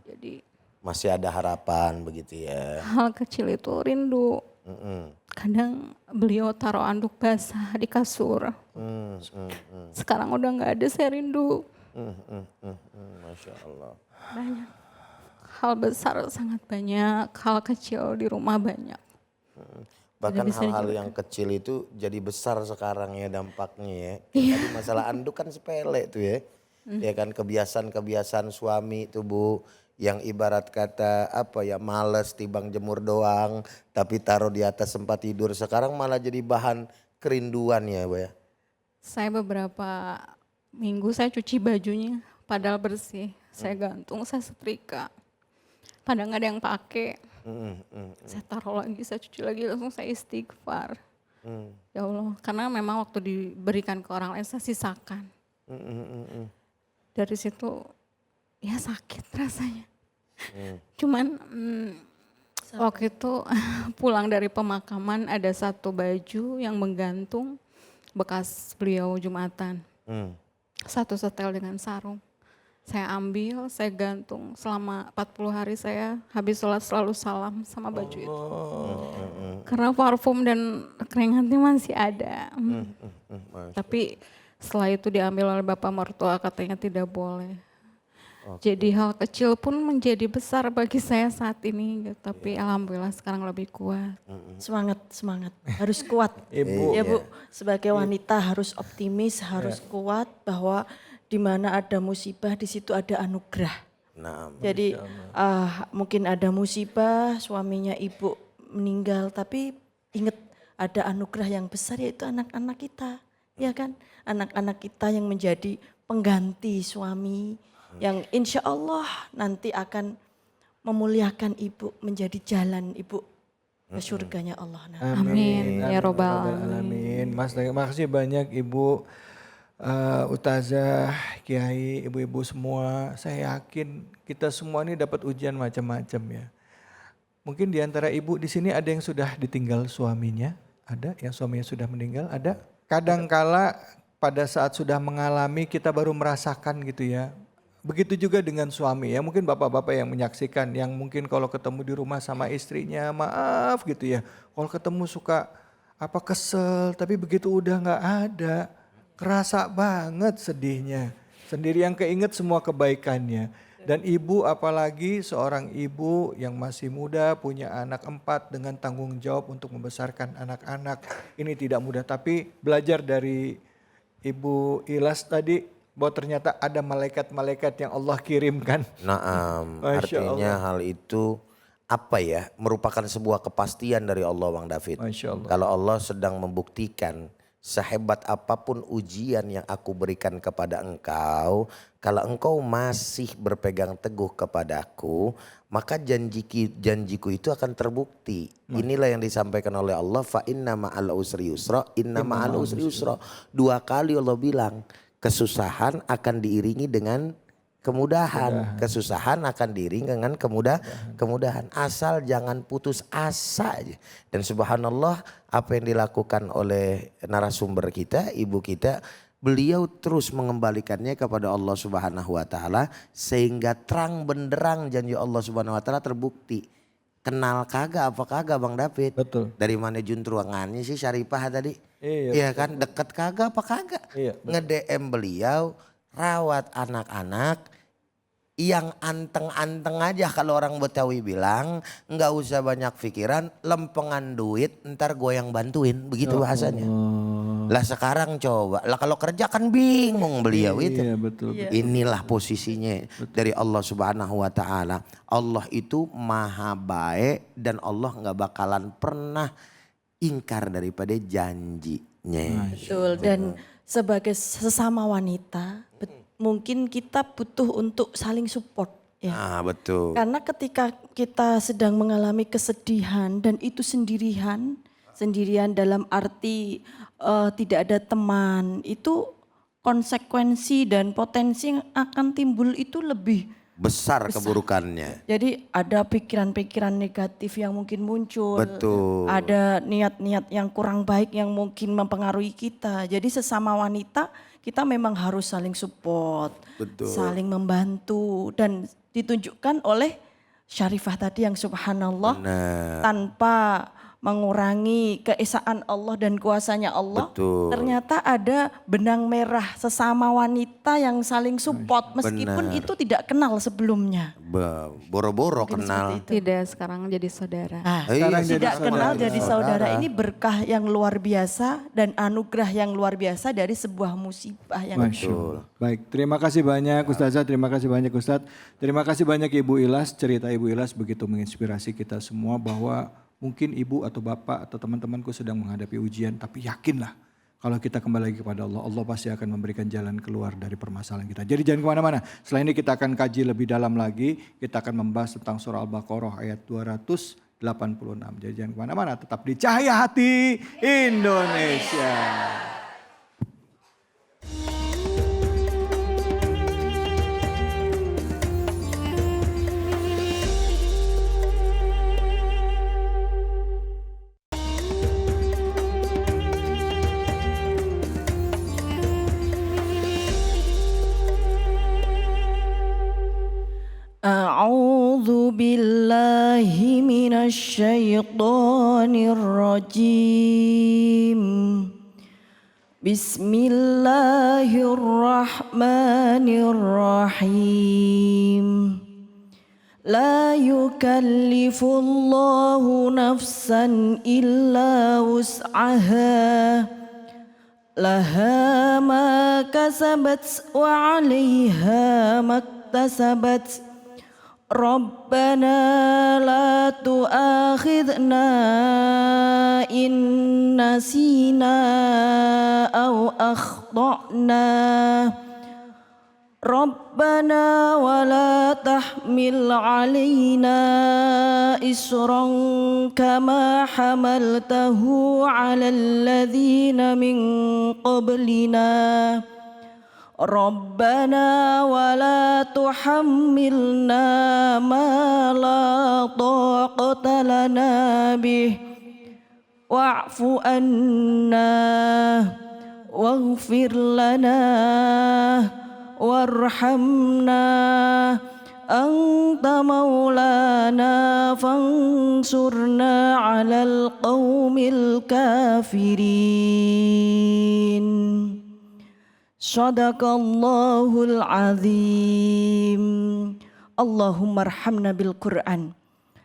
Jadi Masih ada harapan begitu ya. hal kecil itu rindu. Mm-mm. Kadang beliau taruh anduk basah di kasur. Sekarang udah nggak ada, saya rindu. Masya Allah. Banyak. Hal besar sangat banyak, hal kecil di rumah banyak. Bahkan bisa hal-hal juga. yang kecil itu jadi besar sekarang ya dampaknya ya. Kayak tadi masalah anduk kan sepele tuh ya. Ya kan kebiasaan-kebiasaan suami tuh Bu. Yang ibarat kata apa ya, males tibang jemur doang. Tapi taruh di atas tempat tidur. Sekarang malah jadi bahan kerinduan ya Bu ya. Saya beberapa minggu saya cuci bajunya, padahal bersih. Saya gantung, saya setrika. Padahal nggak ada yang pakai. Saya taruh lagi, saya cuci lagi, langsung saya istighfar. Ya Allah, karena memang waktu diberikan ke orang lain saya sisakan. Dari situ ya sakit rasanya. Cuman waktu itu pulang dari pemakaman ada satu baju yang menggantung bekas beliau Jumatan. Satu setel dengan sarung. Saya ambil, saya gantung. Selama 40 hari saya habis sholat selalu salam sama baju itu. Karena parfum dan keringatnya masih ada. Tapi setelah itu diambil oleh bapak mertua, katanya tidak boleh. Jadi hal kecil pun menjadi besar bagi saya saat ini, gitu. Tapi alhamdulillah sekarang lebih kuat. Semangat, harus kuat. Ibu. Ya Bu, sebagai wanita harus optimis, harus kuat bahwa di mana ada musibah di situ ada anugerah. Nah, Jadi mungkin ada musibah, suaminya ibu meninggal, tapi ingat ada anugerah yang besar yaitu anak-anak kita, ya kan? Anak-anak kita yang menjadi pengganti suami, yang insya Allah nanti akan memuliakan ibu, menjadi jalan ibu ke surganya Allah. Nah, Amin. Ya Robbal Alamin. Mas, makasih banyak Ibu Ustazah, Kiai, ibu-ibu semua. Saya yakin kita semua ini dapat ujian macam-macam ya. Mungkin di antara ibu di sini ada yang sudah ditinggal suaminya, ada yang suaminya sudah meninggal, ada. Kadangkala pada saat sudah mengalami kita baru merasakan gitu ya. Begitu juga dengan suami ya, mungkin bapak-bapak yang menyaksikan, yang mungkin kalau ketemu di rumah sama istrinya maaf gitu ya. Kalau ketemu suka kesel, tapi begitu udah nggak ada, kerasa banget sedihnya. Sendiri yang keinget semua kebaikannya. Dan ibu, apalagi seorang ibu yang masih muda, punya anak 4 dengan tanggung jawab untuk membesarkan anak-anak. Ini tidak mudah, tapi belajar dari Ibu Ilas tadi, bahwa ternyata ada malaikat-malaikat yang Allah kirimkan. Naam, Masya artinya hal itu apa ya, merupakan sebuah kepastian dari Allah Bang David. Masya Allah. Kalau Allah sedang membuktikan sehebat apapun ujian yang aku berikan kepada engkau, kalau engkau masih berpegang teguh kepadaku, maka janjiku itu akan terbukti. Inilah yang disampaikan oleh Allah, fa inna ma'al usri yusra, inna ma'al usri yusra. 2 kali Allah bilang, kesusahan akan diiringi dengan kemudahan. Kesusahan akan diiringi dengan kemudahan. Asal jangan putus asa aja. Dan subhanallah, apa yang dilakukan oleh narasumber kita, ibu kita, beliau terus mengembalikannya kepada Allah Subhanahu wa taala sehingga terang benderang janji Allah Subhanahu wa taala terbukti. Kenal kagak apa kagak Bang David? Betul. Dari mana juntrungannya sih Syarifah tadi? Iya, Iya kan, deket kagak apa kagak? Iya, Nge-DM beliau, rawat anak-anak yang anteng-anteng aja, kalau orang Betawi bilang, nggak usah banyak pikiran, lempengan duit ntar gue yang bantuin, begitu bahasanya. Lah sekarang coba, lah kalau kerja kan bingung beliau itu. Iya betul. Inilah posisinya dari Allah Subhanahu wa taala. Allah itu maha baik dan Allah nggak bakalan pernah ingkar daripada janjinya. betul. Dan sebagai sesama wanita, mungkin kita butuh untuk saling support. Ya. Betul. Karena ketika kita sedang mengalami kesedihan dan itu sendirian dalam arti tidak ada teman, itu konsekuensi dan potensi yang akan timbul itu lebih Besar keburukannya. jadi ada pikiran-pikiran negatif yang mungkin muncul. Betul. Ada niat-niat yang kurang baik yang mungkin mempengaruhi kita. Jadi sesama wanita kita memang harus saling support, Betul. saling membantu. Dan ditunjukkan oleh Syarifah tadi yang subhanallah Benar. tanpa mengurangi keesaan Allah dan kuasanya Allah. Betul. Ternyata ada benang merah sesama wanita yang saling support meskipun Benar. itu tidak kenal sebelumnya. Boro-boro Mungkin kenal. seperti itu. Tidak, sekarang jadi saudara. Nah, Iya, tidak sama kenal lagi jadi saudara ini berkah yang luar biasa dan anugerah yang luar biasa dari sebuah musibah yang Masya Allah. Baik, terima kasih banyak Ustazah, terima kasih banyak Ustadz. Terima kasih banyak Ibu Ilas, cerita Ibu Ilas begitu menginspirasi kita semua bahwa mungkin ibu atau bapak atau teman-temanku sedang menghadapi ujian, tapi yakinlah kalau kita kembali lagi kepada Allah, Allah pasti akan memberikan jalan keluar dari permasalahan kita. Jadi jangan kemana-mana, setelah ini kita akan kaji lebih dalam lagi, kita akan membahas tentang surah Al-Baqarah ayat 286. Jadi jangan kemana-mana, tetap di Cahaya Hati Indonesia. أعوذ بالله من الشيطان الرجيم بسم الله الرحمن الرحيم لا يكلف الله نفسا إلا وسعها لها ما كسبت وعليها ما اكتسبت ربنا لا تؤاخذنا إن نسينا أو أخطأنا ربنا ولا تحمل علينا إصرا كما حملته على الذين من قبلنا ربنا ولا تحملنا ما لا طاقة لنا به واعف عنا واغفر لنا وارحمنا أنت مولانا فانصرنا على القوم الكافرين Sadaqallahul azim. Allahumma arhamna bil Qur'an.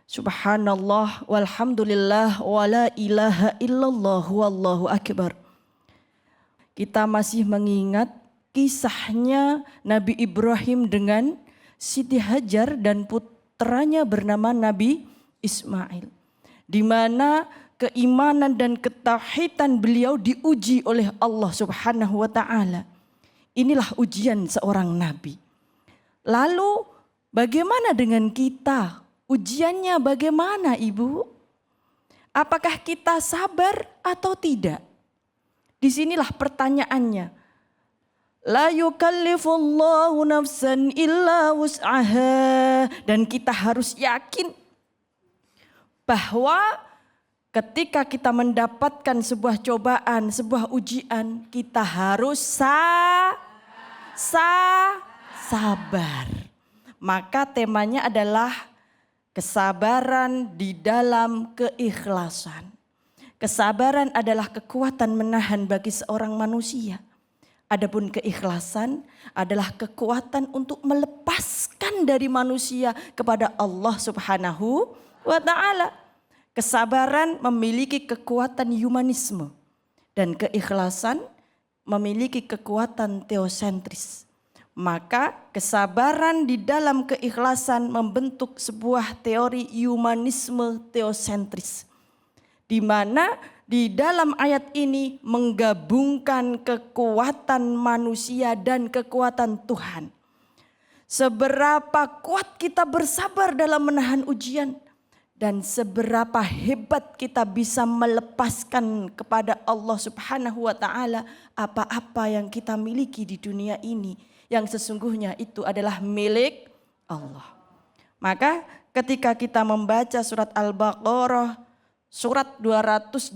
Subhanallah walhamdulillah wa la ilaha illallah wallahu akbar. Kita masih mengingat kisahnya Nabi Ibrahim dengan Siti Hajar dan putranya bernama Nabi Ismail. Di mana keimanan dan ketauhidan beliau diuji oleh Allah Subhanahu wa taala. Inilah ujian seorang nabi. Lalu bagaimana dengan kita? Ujiannya bagaimana, Ibu? Apakah kita sabar atau tidak? Disinilah pertanyaannya. La yukallifullahu nafsan illa wus'aha. Dan kita harus yakin bahwa ketika kita mendapatkan sebuah cobaan, sebuah ujian, kita harus sabar. Maka temanya adalah kesabaran di dalam keikhlasan. Kesabaran adalah kekuatan menahan bagi seorang manusia. Adapun keikhlasan adalah kekuatan untuk melepaskan dari manusia kepada Allah Subhanahu wa taala. Kesabaran memiliki kekuatan humanisme dan keikhlasan memiliki kekuatan teosentris. Maka kesabaran di dalam keikhlasan membentuk sebuah teori humanisme teosentris. Di mana di dalam ayat ini menggabungkan kekuatan manusia dan kekuatan Tuhan. seberapa kuat kita bersabar dalam menahan ujian, dan seberapa hebat kita bisa melepaskan kepada Allah Subhanahu wa taala apa-apa yang kita miliki di dunia ini yang sesungguhnya itu adalah milik Allah. Maka ketika kita membaca surat Al-Baqarah surat 286,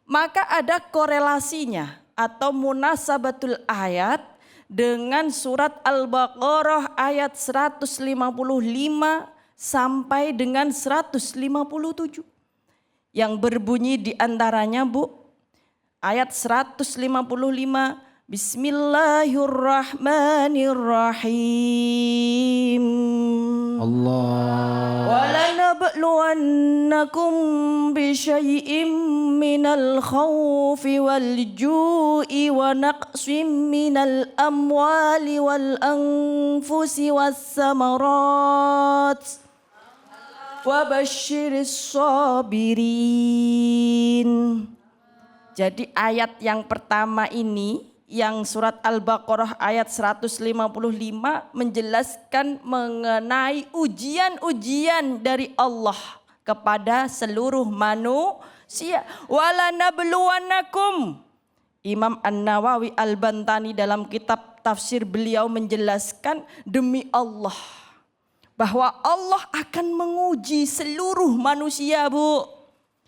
maka ada korelasinya atau munasabatul ayat dengan surat Al-Baqarah ayat 155 sampai dengan 157. Yang berbunyi di antaranya, Bu, ayat 155, Bismillahirrahmanirrahim. Allah. وَلَنَبْلُوَنَّكُمْ بِشَيْءٍ مِّنَ الْخَوْفِ وَالْجُوعِ وَنَقْصٍ مِّنَ الْأَمْوَالِ وَالْأَنفُسِ وَالثَّمَرَاتِ وَبَشِّرِ الصَّابِرِينَ. Jadi ayat yang pertama ini, yang surat Al-Baqarah ayat 155 menjelaskan mengenai ujian-ujian dari Allah kepada seluruh manusia. Walanabluwannakum. Imam An-Nawawi Al-Bantani dalam kitab tafsir beliau menjelaskan, demi Allah, bahwa Allah akan menguji seluruh manusia, Bu.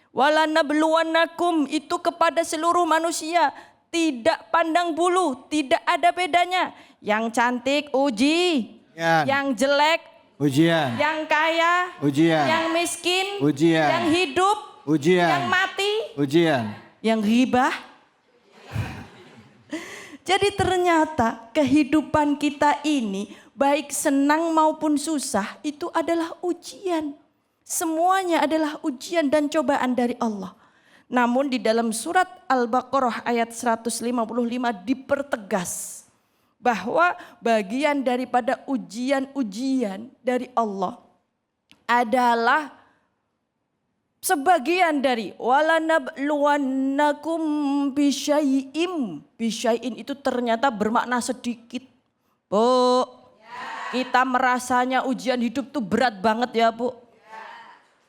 Walanabluwannakum itu kepada seluruh manusia, tidak pandang bulu, tidak ada bedanya. Yang cantik Ujian. yang jelek Ujian. yang kaya, Ujian. yang miskin, Ujian. yang hidup, Ujian. yang mati, Ujian. yang ghibah. Jadi ternyata kehidupan kita ini baik senang maupun susah itu adalah ujian. Semuanya adalah ujian dan cobaan dari Allah. Namun di dalam surat Al-Baqarah ayat 155 dipertegas bahwa bagian daripada ujian-ujian dari Allah adalah sebagian dari walanabluwannakum bisyai'im. Bisyai'in itu ternyata bermakna sedikit. Bu, kita merasanya ujian hidup tuh berat banget ya, Bu.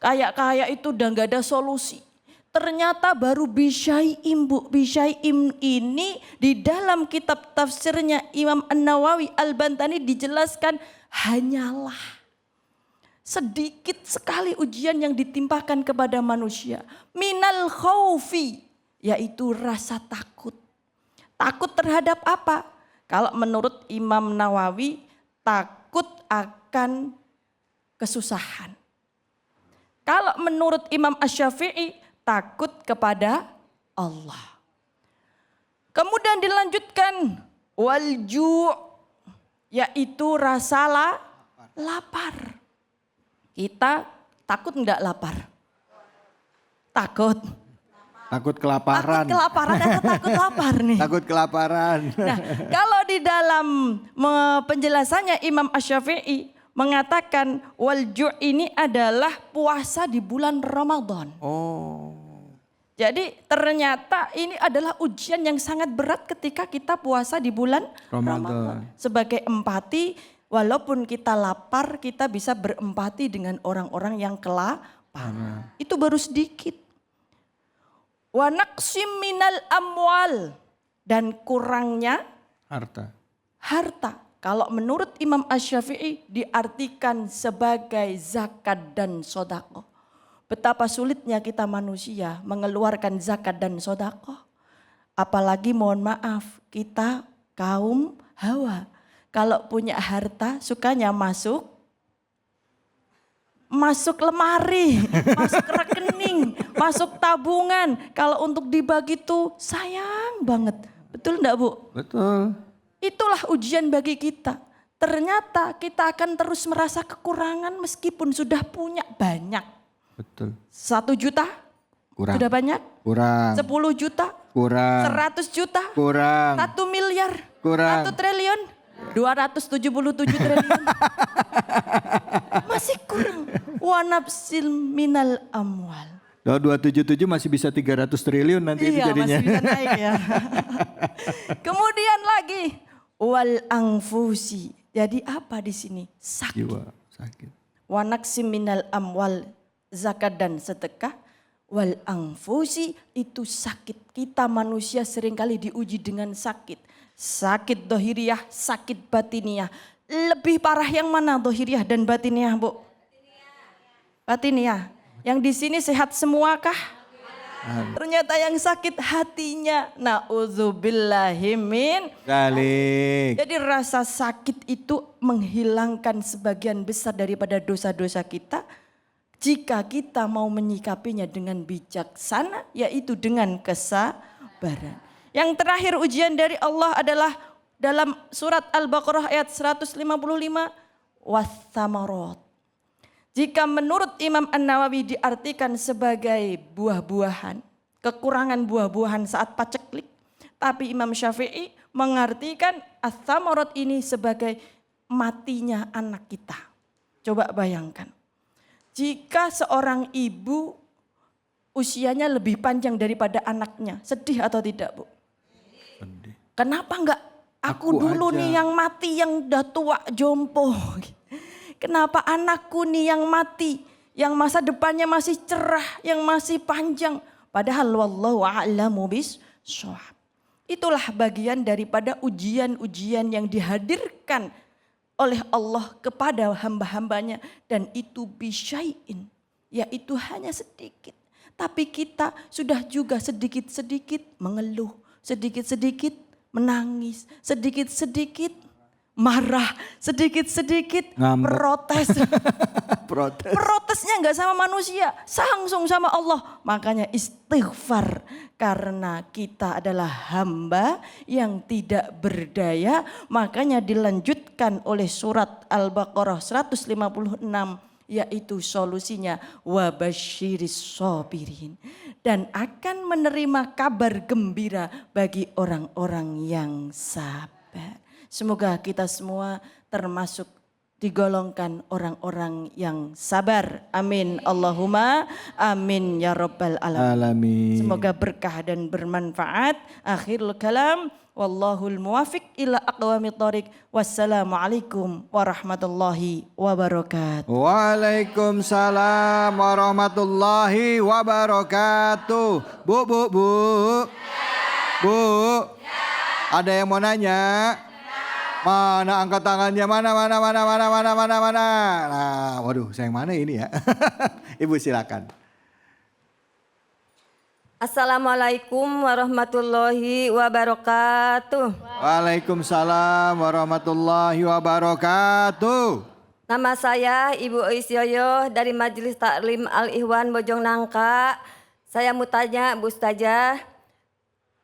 Kayak itu udah gak ada solusi. Ternyata baru bisyai'im, Bu. Bisyai'im ini di dalam kitab tafsirnya Imam An-Nawawi Al-Bantani dijelaskan hanyalah sedikit sekali ujian yang ditimpakan kepada manusia. Minal khaufi, yaitu rasa takut. Takut terhadap apa? Kalau menurut Imam Nawawi, takut akan kesusahan. Kalau menurut Imam Asy-Syafi'i, takut kepada Allah. Kemudian dilanjutkan walju', yaitu rasa lapar. Kita takut enggak lapar? Takut. Takut kelaparan. Takut kelaparan atau takut lapar nih? Takut kelaparan. Nah, kalau di dalam penjelasannya Imam Asy-Syafi'i mengatakan walju' ini adalah puasa di bulan Ramadan. Oh. Jadi ternyata ini adalah ujian yang sangat berat ketika kita puasa di bulan Ramadan. Sebagai empati, walaupun kita lapar, kita bisa berempati dengan orang-orang yang kelaparan. Itu baru sedikit. Wa naqsim minal amwal, dan kurangnya harta. Kalau menurut Imam Asy-Syafi'i diartikan sebagai zakat dan sedekah. Betapa sulitnya kita manusia mengeluarkan zakat dan sedekah. Apalagi mohon maaf, kita kaum Hawa. Kalau punya harta sukanya masuk lemari, masuk rekening, masuk tabungan. Kalau untuk dibagi tuh sayang banget. Betul enggak, Bu? Betul. Itulah ujian bagi kita. Ternyata kita akan terus merasa kekurangan meskipun sudah punya banyak. Betul. 1 juta? Kurang. Sudah banyak? Kurang. 10 juta? Kurang. 100 juta? Kurang. 1 miliar? Kurang. 1 triliun? 277 triliun? Masih kurang. Wa nafsil minal amwal. 277 masih bisa 300 triliun nanti Iya, jadinya. masih bisa naik ya. Kemudian lagi, wal anfusi. Jadi apa di sini? Sakit. Jiwa sakit. Wa naqsim minal amwal, zakat dan sedekah. Wal anfusi itu sakit. Kita manusia seringkali diuji dengan sakit. Sakit dohiriyah, sakit batiniah. Lebih parah yang mana dohiriyah dan batiniah, Bu? Batiniah. Yang di sini sehat semua kah? Ternyata yang sakit hatinya. Na'udzubillahi min Dalik. Jadi rasa sakit itu menghilangkan sebagian besar daripada dosa-dosa kita. Jika kita mau menyikapinya dengan bijaksana, yaitu dengan kesabaran. Yang terakhir ujian dari Allah adalah dalam surat Al-Baqarah ayat 155. Wathamarat. Jika menurut Imam An-Nawawi diartikan sebagai buah-buahan, kekurangan buah-buahan saat paceklik. Tapi Imam Syafi'i mengartikan ats-tsamarat ini sebagai matinya anak kita. Coba bayangkan. Jika seorang ibu usianya lebih panjang daripada anaknya, sedih atau tidak, Bu? Sedih. Kenapa enggak aku dulu aja. nih yang mati, yang udah tua jompo. Kenapa anakku nih yang mati, yang masa depannya masih cerah, yang masih panjang. Padahal wallahu a'lamu bis-shawab. Itulah bagian daripada ujian-ujian yang dihadirkan oleh Allah kepada hamba-hambanya. Dan itu bisyai'in, yaitu hanya sedikit. Tapi kita sudah juga sedikit-sedikit mengeluh, sedikit-sedikit menangis, sedikit-sedikit marah, sedikit-sedikit Ngambek. protes. Protes. Protesnya enggak sama manusia, langsung sama Allah. Makanya istighfar, karena kita adalah hamba yang tidak berdaya. Makanya dilanjutkan oleh surat Al-Baqarah 156, yaitu solusinya wabasyiris sabirin, dan akan menerima kabar gembira bagi orang-orang yang sabar. Semoga kita semua termasuk digolongkan orang-orang yang sabar. Amin. Allahumma amin ya rabbal alamin. Alamin. Semoga berkah dan bermanfaat. Akhirul kalam. Wallahul muwafiq ila aqwamit thoriq. Wassalamualaikum warahmatullahi wabarakatuh. Waalaikumsalam warahmatullahi wabarakatuh. Bu. Bu. Ada yang mau nanya? Mana angkat tangannya? Mana? Nah, waduh, saya yang mana ini ya? Ibu silakan. Assalamualaikum warahmatullahi wabarakatuh. Waalaikumsalam warahmatullahi wabarakatuh. Nama saya Ibu Isyoyo dari Majelis Taklim Al-Ihwan Bojong Nangka. Saya mau tanya Bu Ustazah,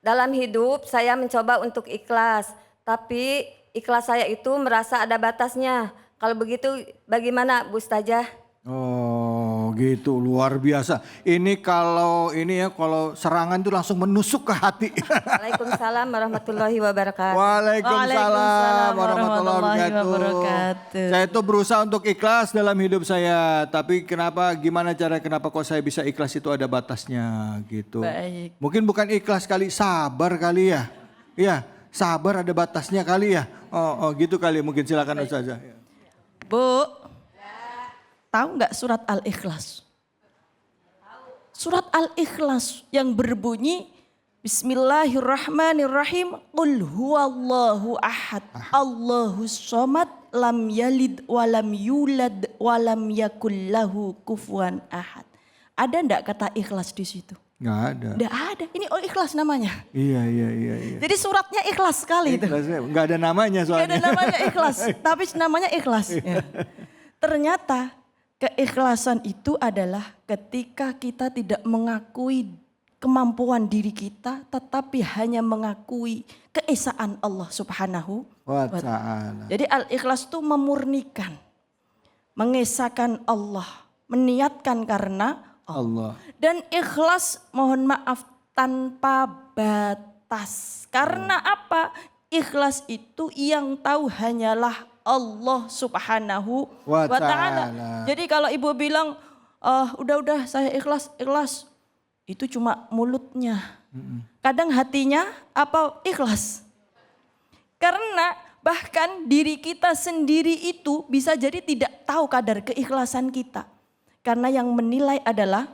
dalam hidup saya mencoba untuk ikhlas, tapi ikhlas saya itu merasa ada batasnya. Kalau begitu bagaimana Bu Ustazah? Oh gitu, luar biasa. Ini kalau serangan itu langsung menusuk ke hati. Waalaikumsalam warahmatullahi wabarakatuh. Waalaikumsalam warahmatullahi wabarakatuh. Saya itu berusaha untuk ikhlas dalam hidup saya, tapi gimana kenapa kok saya bisa ikhlas itu ada batasnya gitu. Baik. Mungkin bukan ikhlas kali, sabar kali ya. Iya, sabar ada batasnya kali ya. Oh gitu kali, mungkin silakan Ustazah. Bu, tahu nggak surat Al-Ikhlas? Surat Al-Ikhlas yang berbunyi Bismillahirrahmanirrahim. Qul huwallahu ahad, Allahus somad, lam yalid walam yulad walam yakul lahu kufuwan ahad. Ada ndak kata ikhlas di situ? Nggak ada. Ndak ada. Ini ikhlas namanya. Iya. Jadi suratnya ikhlas sekali itu. Ikhlasnya nggak ada namanya Nggak soalnya. ada namanya ikhlas, tapi namanya ikhlas. Ya. Ternyata keikhlasan itu adalah ketika kita tidak mengakui kemampuan diri kita, tetapi hanya mengakui keesaan Allah Subhanahu wa wa ta'ala. ta'ala. Jadi al-ikhlas itu memurnikan, mengesahkan Allah, meniatkan karena Allah. Dan ikhlas, mohon maaf, tanpa batas. Karena apa? Ikhlas itu yang tahu hanyalah Allah Subhanahu wa ta'ala. Jadi kalau ibu bilang, udah saya ikhlas. Itu cuma mulutnya. Kadang hatinya apa ikhlas. Karena Bahkan diri kita sendiri itu bisa jadi tidak tahu kadar keikhlasan kita. Karena yang menilai adalah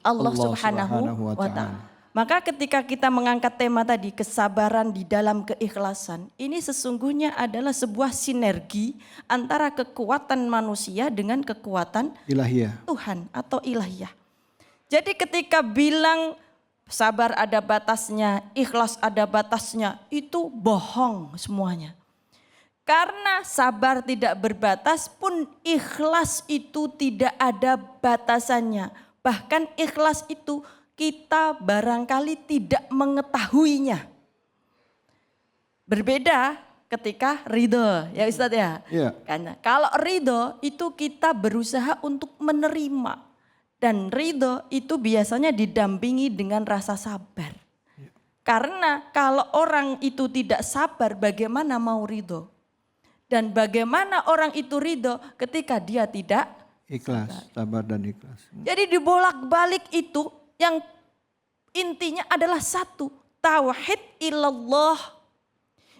Allah Subhanahu wa Ta'ala. Maka ketika kita mengangkat tema tadi, kesabaran di dalam keikhlasan, ini sesungguhnya adalah sebuah sinergi antara kekuatan manusia dengan kekuatan Ilahiyah. Tuhan atau ilahiyah. Jadi ketika bilang sabar ada batasnya, ikhlas ada batasnya, itu bohong semuanya. Karena sabar tidak berbatas pun ikhlas itu tidak ada batasannya. Bahkan ikhlas itu kita barangkali tidak mengetahuinya. Berbeda ketika ridho, ya Ustadz ya. Iya. Karena kalau ridho itu kita berusaha untuk menerima. Dan ridho itu biasanya didampingi dengan rasa sabar. Karena kalau orang itu tidak sabar, bagaimana mau ridho? Dan bagaimana orang itu ridho ketika dia tidak Ikhlas, sabar dan ikhlas. jadi dibolak-balik itu yang intinya adalah satu. Tauhid ilallah.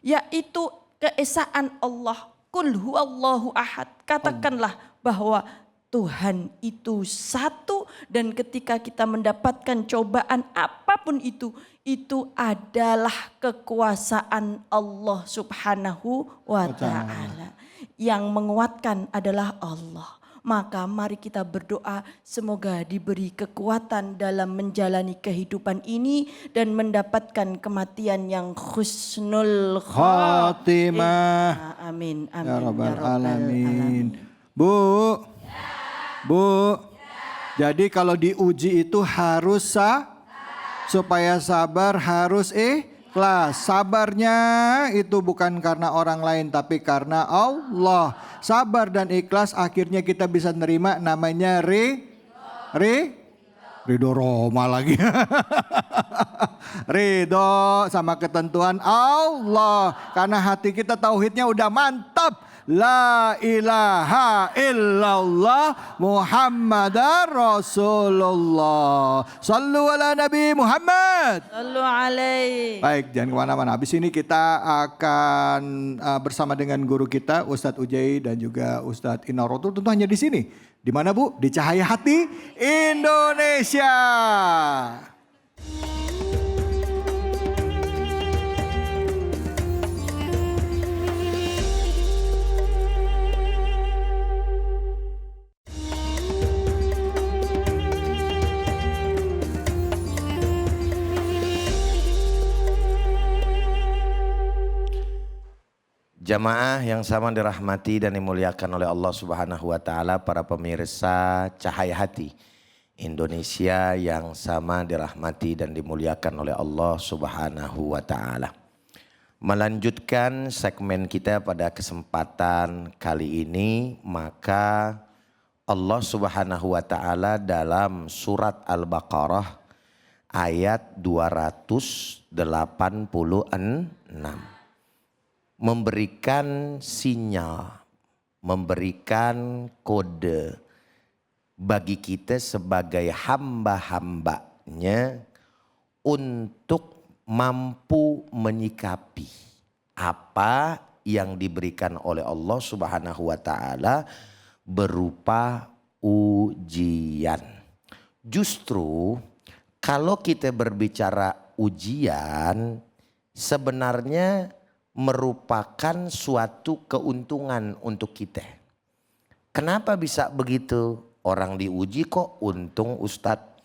Yaitu keesaan Allah. Qul huwallahu ahad. Katakanlah bahwa Tuhan itu satu. Dan ketika kita mendapatkan cobaan apapun itu adalah kekuasaan Allah Subhanahu wa Ta'ala. Yang menguatkan adalah Allah. Maka mari kita berdoa semoga diberi kekuatan dalam menjalani kehidupan ini dan mendapatkan kematian yang husnul Khatimah. Amin. Amin. Ya Rabbal Ya Rabbal Alamin. Bu. Jadi kalau diuji itu harus supaya sabar harus ikhlas. Sabarnya itu bukan karena orang lain tapi karena Allah. Sabar dan ikhlas akhirnya kita bisa nerima namanya Ridho Roma lagi. Ridho sama ketentuan Allah. Karena hati kita tauhidnya udah mantap. La ilaha illallah Muhammadar Rasulullah. Sallu ala Nabi Muhammad. Sallu alaihi. Baik, jangan kemana-mana. Habis ini kita akan bersama dengan guru kita Ustadz Ujai dan juga Ustadz Inarotul. Tentu hanya di sini. Di mana Bu? Di Cahaya Hati Indonesia. Jamaah yang sama dirahmati dan dimuliakan oleh Allah Subhanahu wa taala, para pemirsa Cahaya Hati Indonesia yang sama dirahmati dan dimuliakan oleh Allah Subhanahu wa taala. Melanjutkan segmen kita pada kesempatan kali ini, maka Allah Subhanahu wa taala dalam surat Al-Baqarah ayat 286 memberikan sinyal, memberikan kode bagi kita sebagai hamba-hambanya untuk mampu menyikapi apa yang diberikan oleh Allah Subhanahu wa taala berupa ujian. Justru kalau kita berbicara ujian sebenarnya merupakan suatu keuntungan untuk kita. Kenapa bisa begitu? Orang diuji kok untung Ustadz.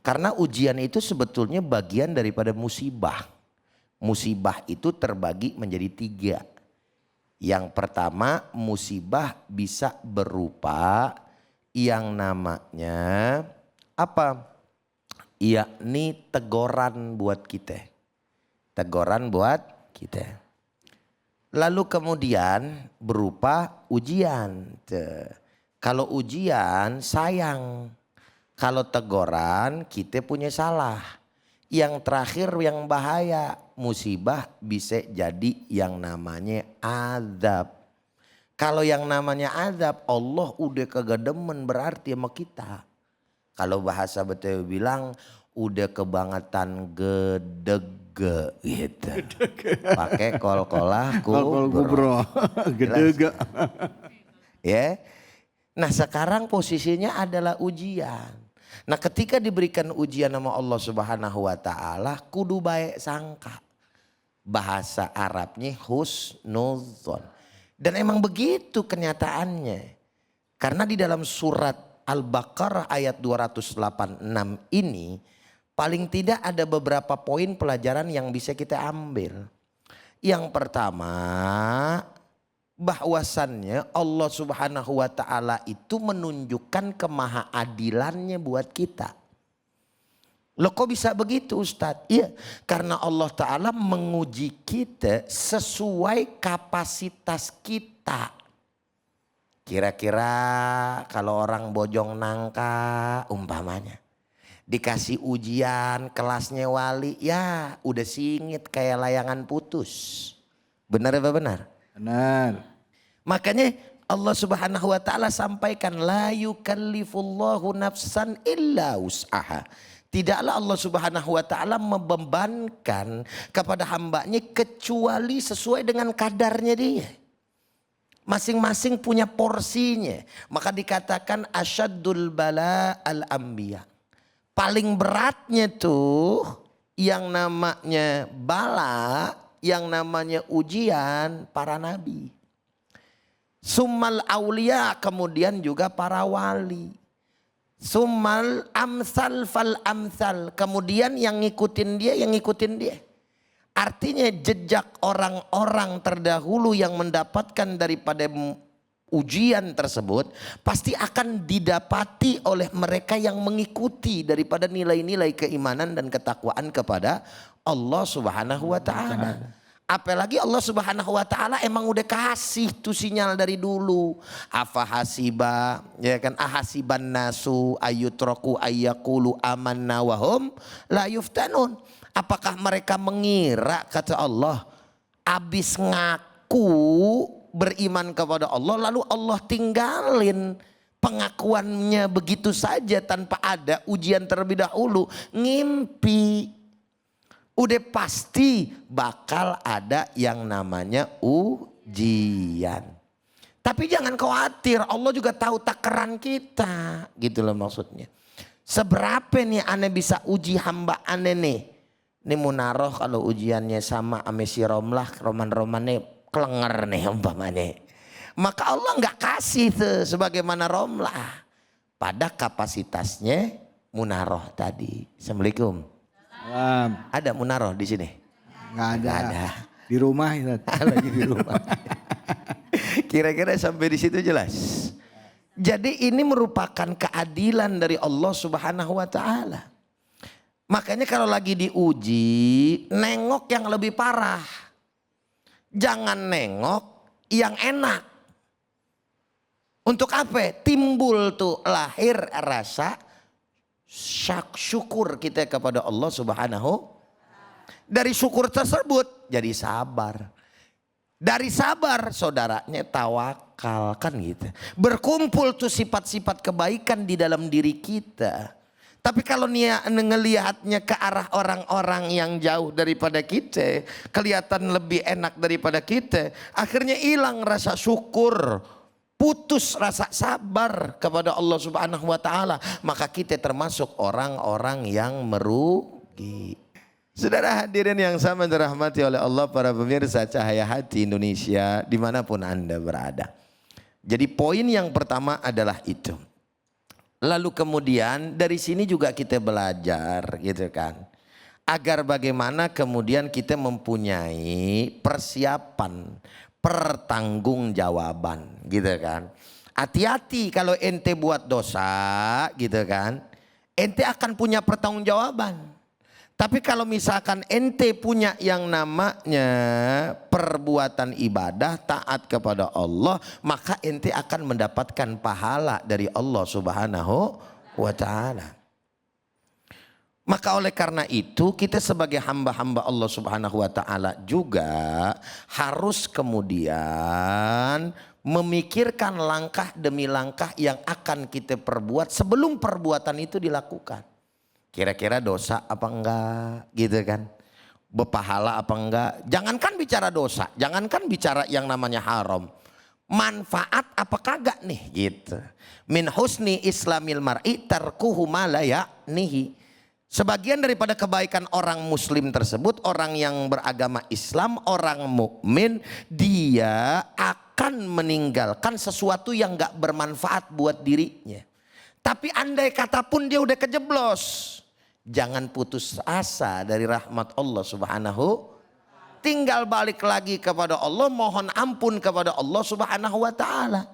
Karena ujian itu sebetulnya bagian daripada musibah. Musibah itu terbagi menjadi 3. Yang pertama, musibah bisa berupa yang namanya apa? Yakni teguran buat kita. Teguran buat kita. Lalu kemudian berupa ujian. Kalau ujian sayang. Kalau teguran kita punya salah. Yang terakhir yang bahaya, musibah bisa jadi yang namanya azab. Kalau yang namanya azab, Allah udah kagak demen berarti sama kita. Kalau bahasa Betawi bilang, udah kebangetan gedege gitu. Pakai kol-kolah kubro. Gedega. Ya. Nah sekarang posisinya adalah ujian. Nah ketika diberikan ujian sama Allah Subhanahu wa taala kudu baik sangka. Bahasa Arabnya husnudzon. Dan emang begitu kenyataannya. Karena di dalam surat Al-Baqarah ayat 286 ini paling tidak ada beberapa poin pelajaran yang bisa kita ambil. Yang pertama, bahwasannya Allah Subhanahu wa taala itu menunjukkan kemahaadilannya buat kita. Loh kok bisa begitu Ustadz? Iya, karena Allah Ta'ala menguji kita sesuai kapasitas kita. Kira-kira kalau orang bojong nangka umpamanya. Dikasih ujian kelasnya wali, ya udah singit kayak layangan putus. Benar apa benar? Benar. Makanya Allah Subhanahu wa taala sampaikan la yukallifullahu nafsan illa wus'aha. Tidaklah Allah Subhanahu wa taala membebankan kepada hambanya kecuali sesuai dengan kadarnya dia. Masing-masing punya porsinya. Maka dikatakan asyaddul bala al anbiya. Paling beratnya tuh yang namanya bala, yang namanya ujian para nabi. Summal aulia, kemudian juga para wali. Summal amsal fal amsal, kemudian yang ngikutin dia. Artinya jejak orang-orang terdahulu yang mendapatkan daripada ujian tersebut pasti akan didapati oleh mereka yang mengikuti daripada nilai-nilai keimanan dan ketakwaan kepada Allah Subhanahu wa taala. Apalagi Allah Subhanahu wa taala emang udah kasih tuh sinyal dari dulu. Afahasiba, ya kan, ahasiban nasu ayyutraku ayyaqulu amanna wa hum la yuftanun. Apakah mereka mengira, kata Allah, abis ngaku beriman kepada Allah lalu Allah tinggalin pengakuannya begitu saja tanpa ada ujian terlebih dahulu? Ngimpi. Udah pasti bakal ada yang namanya ujian. Tapi jangan khawatir, Allah juga tahu takaran kita. Gitu loh maksudnya. Seberapa nih aneh bisa uji hamba aneh nih. Ini munaroh kalau ujiannya sama ame si Romlah, roman-romannya kelenger nih umpamanya. Maka Allah nggak kasih tuh sebagaimana Romlah. Pada kapasitasnya munaroh tadi. Assalamualaikum. Ada munaroh di sini? Nggak ada. Nggak ada. Di rumah itu. Lagi di rumah. Kira-kira sampai di situ jelas. Jadi ini merupakan keadilan dari Allah Subhanahu wa taala. Makanya kalau lagi diuji, nengok yang lebih parah. Jangan nengok yang enak. Untuk apa? Timbul tuh lahir rasa syukur kita kepada Allah Subhanahu. Dari syukur tersebut jadi sabar. Dari sabar saudaranya tawakal, kan gitu. Berkumpul tuh sifat-sifat kebaikan di dalam diri kita. Tapi kalau ngelihatnya ke arah orang-orang yang jauh daripada kita, kelihatan lebih enak daripada kita, akhirnya hilang rasa syukur. Putus rasa sabar kepada Allah Subhanahu wa taala, maka kita termasuk orang-orang yang merugi. Saudara hadirin yang sama dirahmati oleh Allah, para pemirsa Cahaya Hati Indonesia dimanapun Anda berada. Jadi poin yang pertama adalah itu. Lalu kemudian dari sini juga kita belajar gitu kan. Agar bagaimana kemudian kita mempunyai persiapan, pertanggungjawaban gitu kan. Hati-hati kalau ente buat dosa gitu kan. Ente akan punya pertanggungjawaban. Tapi kalau misalkan ente punya yang namanya perbuatan ibadah taat kepada Allah, maka ente akan mendapatkan pahala dari Allah Subhanahu wa taala. Maka oleh karena itu kita sebagai hamba-hamba Allah Subhanahu wa taala juga harus kemudian memikirkan langkah demi langkah yang akan kita perbuat sebelum perbuatan itu dilakukan. Kira-kira dosa apa enggak gitu kan. Berpahala apa enggak. Jangankan bicara dosa, jangankan bicara yang namanya haram. Manfaat apa kagak nih gitu. Min husni islamil mar'i tarkuhu ma la ya'nihi. Sebagian daripada kebaikan orang muslim tersebut, orang yang beragama Islam, orang mukmin, dia akan meninggalkan sesuatu yang enggak bermanfaat buat dirinya. Tapi andai kata pun dia udah kejeblos, jangan putus asa dari rahmat Allah Subhanahu. Tinggal balik lagi kepada Allah, mohon ampun kepada Allah Subhanahu wa taala.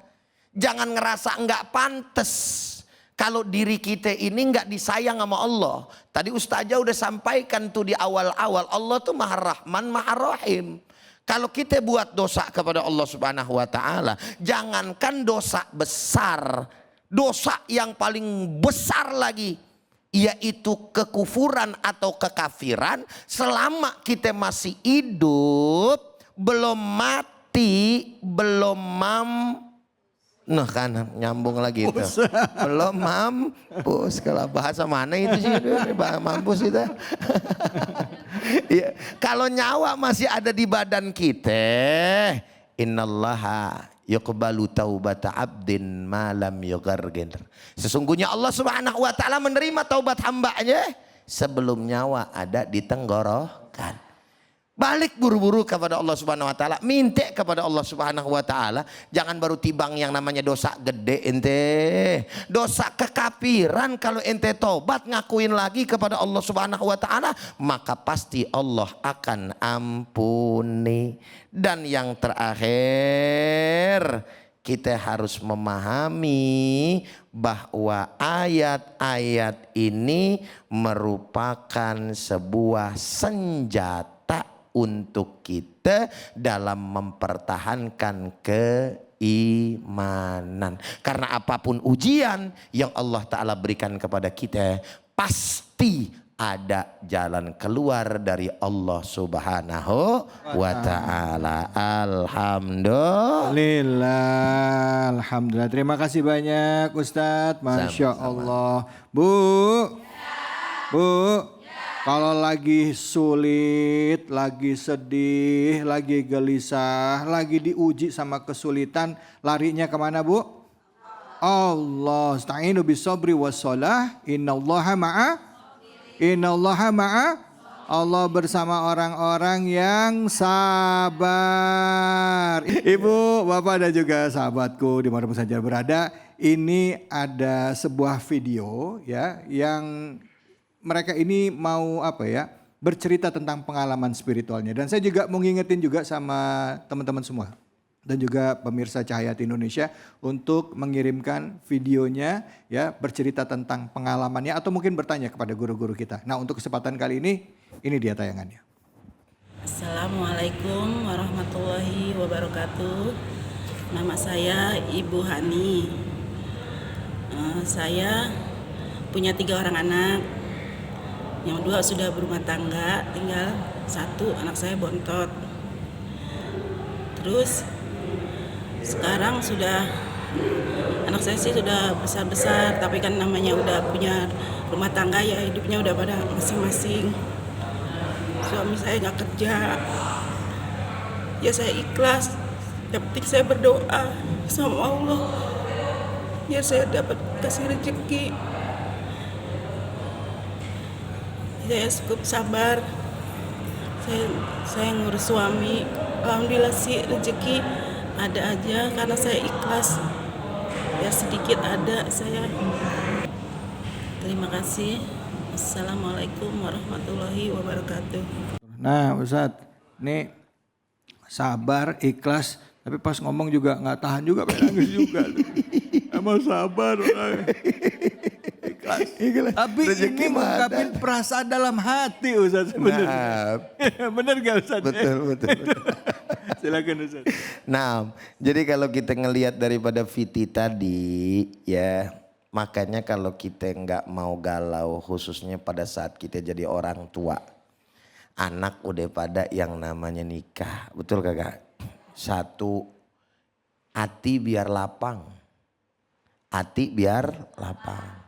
Jangan ngerasa enggak pantas kalau diri kita ini enggak disayang sama Allah. Tadi Ustazah udah sampaikan tuh di awal-awal, Allah tuh Maha Rahman, Maha Rahim. Kalau kita buat dosa kepada Allah Subhanahu wa taala, jangankan dosa besar, dosa yang paling besar lagi, yaitu kekufuran atau kekafiran, selama kita masih hidup, belum mati, belum nah kan nyambung lagi itu. Belum mampus. Kalau bahasa mana itu sih? Mampus itu. Ya, kalau nyawa masih ada di badan kita, innallaha yuqbalu taubata abdin malam yugargir. Sesungguhnya Allah Subhanahu wa taala menerima taubat hambanya sebelum nyawa ada di tenggorokan. Balik buru-buru kepada Allah Subhanahu wa taala, minta kepada Allah Subhanahu wa taala, jangan baru tibang yang namanya dosa gede ente. Dosa kekafiran kalau ente tobat ngakuin lagi kepada Allah Subhanahu wa taala, maka pasti Allah akan ampuni. Dan yang terakhir, kita harus memahami bahwa ayat-ayat ini merupakan sebuah senjata untuk kita dalam mempertahankan keimanan. Karena apapun ujian yang Allah Ta'ala berikan kepada kita, pasti ada jalan keluar dari Allah Subhanahu wa Ta'ala. Alhamdulillah. Alhamdulillah. Terima kasih banyak Ustadz. Masya Allah. Bu. Kalau lagi sulit, lagi sedih, lagi gelisah, lagi diuji sama kesulitan, larinya kemana Bu? Allah. Sta'inu bisobri wassalah. Innallaha ma'a. Allah bersama orang-orang yang sabar. Ibu, Bapak dan juga sahabatku dimanapun saja berada, ini ada sebuah video ya yang mereka ini mau bercerita tentang pengalaman spiritualnya. Dan saya juga mau ngingetin juga sama teman-teman semua dan juga pemirsa Cahayati Indonesia untuk mengirimkan videonya ya, bercerita tentang pengalamannya atau mungkin bertanya kepada guru-guru kita. Nah, untuk kesempatan kali ini dia tayangannya. Assalamualaikum warahmatullahi wabarakatuh. Nama saya Ibu Hani. Saya punya 3 orang anak. Yang 2 sudah berumah tangga, tinggal 1 anak saya bontot. Terus sekarang anak saya sih sudah besar-besar, tapi kan namanya udah punya rumah tangga ya, hidupnya udah pada masing-masing. Suami saya nggak kerja, ya saya ikhlas. Yang penting saya berdoa sama Allah, biar saya dapat kasih rezeki. Saya cukup sabar, saya ngurus suami. Alhamdulillah sih rezeki ada aja karena saya ikhlas. Ya sedikit ada saya. Terima kasih. Assalamualaikum warahmatullahi wabarakatuh. Nah Ustadz, ini sabar, ikhlas, tapi pas ngomong juga nggak tahan juga, pengen nangis juga. Emang sabar orang. Ikhlas. Tapi ini mengungkapin perasaan dalam hati Ustadz sebenarnya. Bener gak Ustadz? Betul. Silakan Ustadz. Nah, jadi kalau kita ngelihat daripada Viti tadi ya, makanya kalau kita nggak mau galau khususnya pada saat kita jadi orang tua. Anak udah pada yang namanya nikah, betul kagak? 1, hati biar lapang. Hati biar lapang.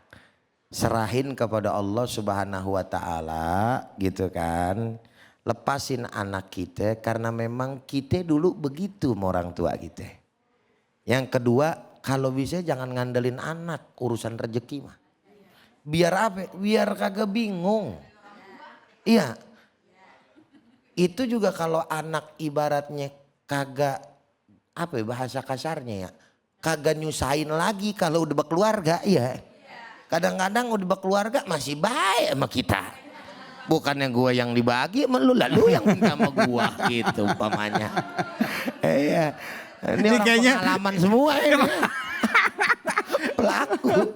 Serahin kepada Allah Subhanahu wa taala gitu kan. Lepasin anak kita karena memang kita dulu begitu sama orang tua kita. Yang kedua, kalau bisa jangan ngandelin anak urusan rezeki mah. Biar apa? Biar kagak bingung. Iya. Itu juga kalau anak ibaratnya kagak apa ya bahasa kasarnya ya. Kagak nyusahin lagi kalau udah berkeluarga ya. Kadang-kadang udah berkeluarga masih baik sama kita. Bukannya gua yang dibagi sama lu, lalu yang minta sama gua gitu umpamanya. Iya. Ini orang kayaknya pengalaman semua ini. Pelaku.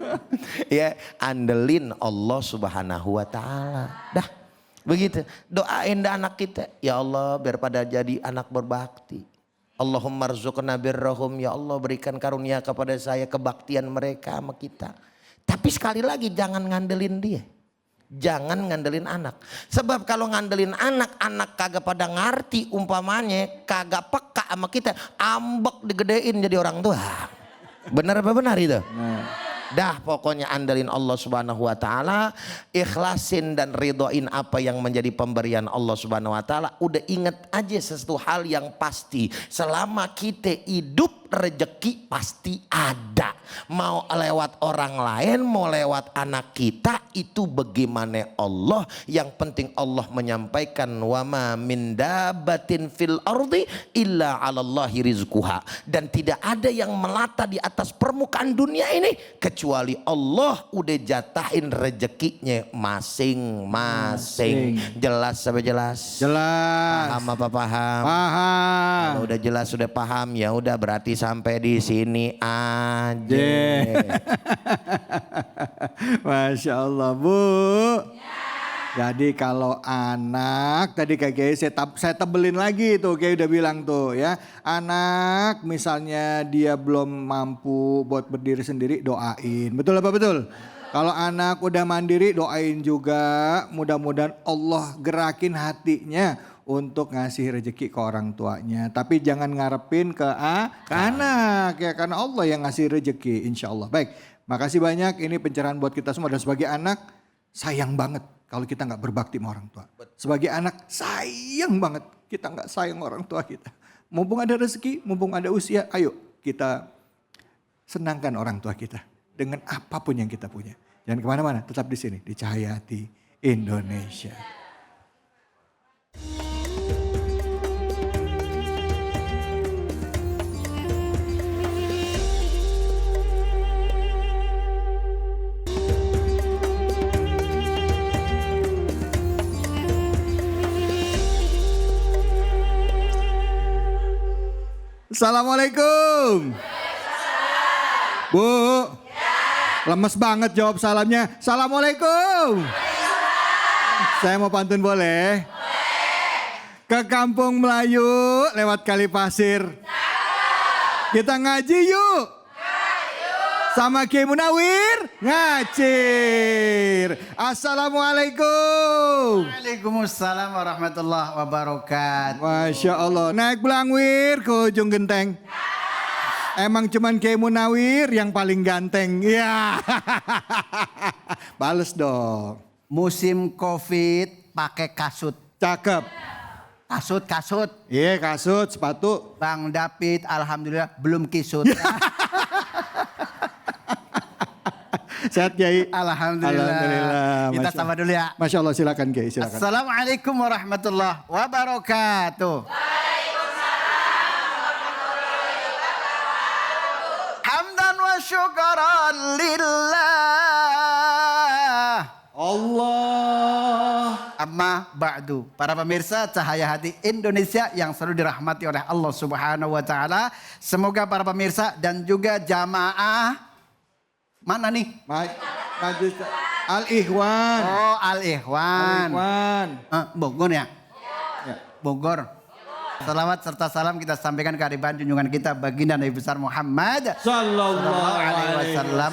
Ya, andelin Allah Subhanahu wa taala. Dah. Begitu. Doain dah anak kita. Ya Allah biar pada jadi anak berbakti. Allahumma rzuqna birrahum. Ya Allah berikan karunia kepada saya kebaktian mereka sama kita. Tapi sekali lagi jangan ngandelin dia. Jangan ngandelin anak. Sebab kalau ngandelin anak, anak kagak pada ngerti umpamanya, kagak peka sama kita, ambek digedein jadi orang tua. Benar apa benar itu? Dah pokoknya andelin Allah Subhanahu wa taala, ikhlasin dan ridhoin apa yang menjadi pemberian Allah Subhanahu wa taala. Udah ingat aja sesuatu hal yang pasti, selama kita hidup rezeki pasti ada. Mau lewat orang lain, mau lewat anak kita, itu bagaimana Allah. Yang penting Allah menyampaikan wa ma min dabatin fil ardi illa 'alallahi rizquha. Dan tidak ada yang melata di atas permukaan dunia ini kecuali Allah udah jatahin rezekinya masing-masing. Jelas apa jelas? jelas. Paham apa paham? Paham. Kalau udah jelas sudah paham ya udah berarti sampai di sini aja. Masya Allah Bu. Jadi kalau anak tadi kayak saya tebelin lagi tuh kayak udah bilang tuh ya. Anak misalnya dia belum mampu buat berdiri sendiri doain. Betul apa betul? Kalau anak udah mandiri doain juga. Mudah-mudahan Allah gerakin hatinya untuk ngasih rezeki ke orang tuanya. Tapi jangan ngarepin ke anak ya, karena Allah yang ngasih rezeki insya Allah. Baik, makasih banyak ini pencerahan buat kita semua. Dan sebagai anak sayang banget kalau kita nggak berbakti sama orang tua. Sebagai anak sayang banget kita nggak sayang orang tua kita. Mumpung ada rezeki, mumpung ada usia, ayo kita senangkan orang tua kita dengan apapun yang kita punya. Jangan kemana-mana, tetap di sini di Cahaya Hati Indonesia. Assalamualaikum. Bu, lemes banget jawab salamnya. Assalamualaikum. Saya mau pantun boleh? Ke kampung Melayu lewat kali pasir. Kita ngaji yuk. Sama Kiai Munawir ngacir. Assalamualaikum. Waalaikumsalam warahmatullahi wabarakatuh. Masya Allah. Naik belangwir ke ujung genteng. Emang cuman Kiai Munawir yang paling ganteng. Ya. Bales dong. Musim Covid pakai kasut. Cakep. Kasut. Iya kasut, sepatu. Bang David alhamdulillah belum kisut. Sehat Kiai. Alhamdulillah. Kita Masya sama dulu ya. Masya Allah silakan Kiai silakan. Assalamualaikum warahmatullahi wabarakatuh. Hamdan wa syukran lillah. Allah. Amma ba'du. Para pemirsa Cahaya Hati Indonesia yang selalu dirahmati oleh Allah Subhanahu wa taala. Semoga para pemirsa dan juga jamaah mana nih? Majlis Al-Ikhwan. Oh, Al-Ikhwan. Al-Ikhwan. Bogor ya? Ya. Bogor. Salawat serta salam kita sampaikan ke hadirin junjungan kita baginda Nabi besar Muhammad Sallallahu alaihi wasallam.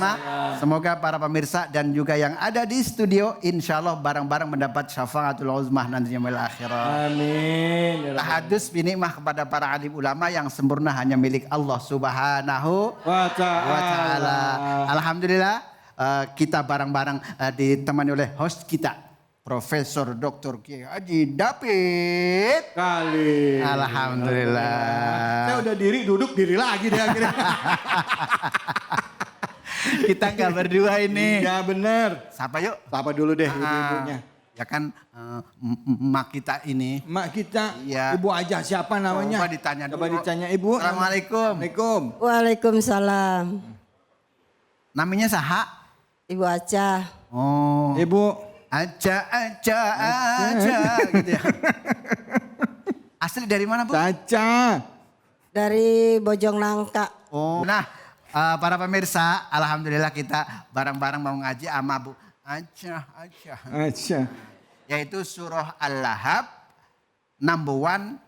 Semoga para pemirsa dan juga yang ada di studio insya Allah bareng-bareng mendapat syafaatul uzmah nantinya mil akhirat. Amin. Tahadus binikmah kepada para alim ulama yang sempurna hanya milik Allah Subhanahu Wa wa ta'ala. Alhamdulillah. kita bareng-bareng ditemani oleh host kita, Profesor Dr. Kiai Haji David Kali. Alhamdulillah. Saya udah duduk diri lagi deh akhirnya. Kita nggak berdua ini. Iya bener. Siapa yuk? Sapa dulu deh ibu-ibunya. Ya kan emak kita ini. Mak kita, Iya. ibu aja siapa namanya? Coba ditanya Coba dulu. ditanya ibu. Assalamualaikum. Assalamualaikum. Waalaikumsalam. Namanya Saha? Ibu Aca. Oh. Ibu. Aja gitu ya. Asli dari mana, Bu? Caca. Dari Bojong Nangka. Oh. Nah, para pemirsa, alhamdulillah kita bareng-bareng mau ngaji sama Bu Aca. Aca. Yaitu surah Al-Lahab number 1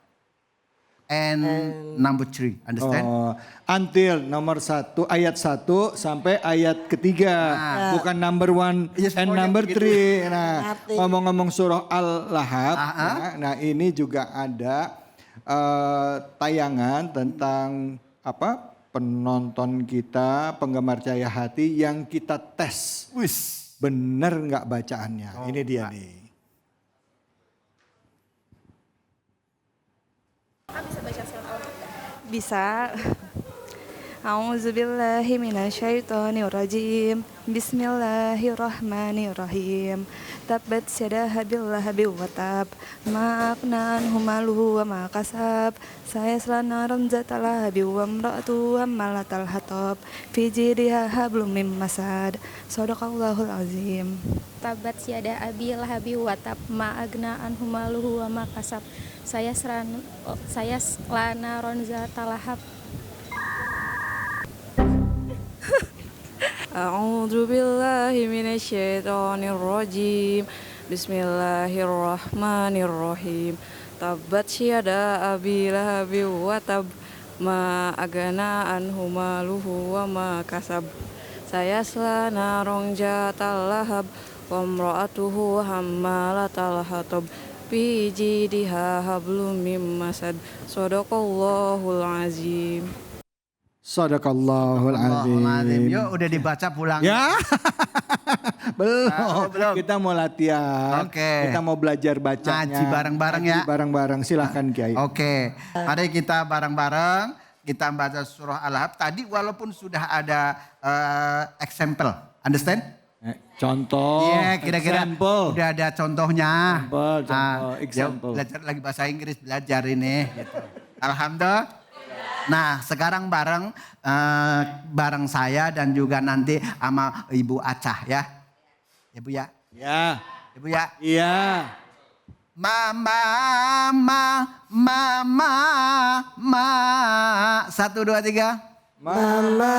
and number 3. Understand? Oh, until nomor 1 ayat 1 sampai ayat ketiga. Bukan number 1 Iya, and semuanya number begitu. 3. Nah, Ngerti. ngomong-ngomong surah Al-Lahab. Nah, ini juga ada tayangan tentang penonton kita, penggemar Cahaya Hati yang kita tes. Wis. Bener nggak bacaannya? Ini dia nih. Bisa. A'udzubillahi minasyaitonirrajim. Bismillahirrahmanirrahim. Tabbat yada abil lahabi wa tab. Ma aghna anhu maluhu wa ma kasab. Sayasla naran zata lahabi wa imra'atuhu hammalatal hatab. Fi jidha hablum mim masad. Shadaqallahul azim. Tabat yada abi lahabi wa tab ma agna anhu maluhu wa ma kasab. Saya lana ronza talahab. A'udzu billahi minasyaitonir rajim. Bismillahirrahmanirrahim. Tabbat yada abi lahabi wa tab ma agana anhu maluhu wa ma kasab. Sayasla naron zatal lahab wa imra'atuhu hammalatal hatab. Fi jidha hablum mim masad. Shadaqallahul azim. Sadaqallahul azim. Yuk udah dibaca pulang. Ya. belum. belum. Kita mau latihan. Oke. Kita mau belajar bacanya. Ngaji bareng-bareng ya. Ngaji bareng-bareng. Silahkan Kiai. Oke. Mari kita bareng-bareng. Kita baca surah Al-Lahab. Tadi walaupun sudah ada example. Understand? Contoh. Iya, kira-kira example. udah ada contohnya. Example. Belajar lagi bahasa Inggris, belajar ini. Gitu. Alhamdulillah. Nah, sekarang bareng saya dan juga nanti sama Ibu Acah ya. Ibu ya. Ya. Ibu ya. Iya. Mama. 1, 2, 3. Mama.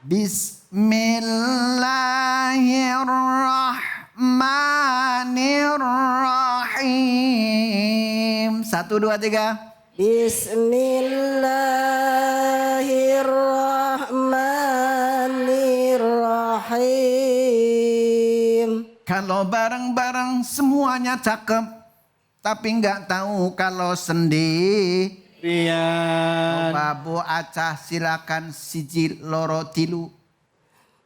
Bismillahirrahmanirrahim. 1, 2, 3. Bismillahirrahmanirrahim. Kalau bareng-bareng semuanya cakep, tapi nggak tahu kalau sendiri. Rian. Babu Acah silakan siji loro tilu.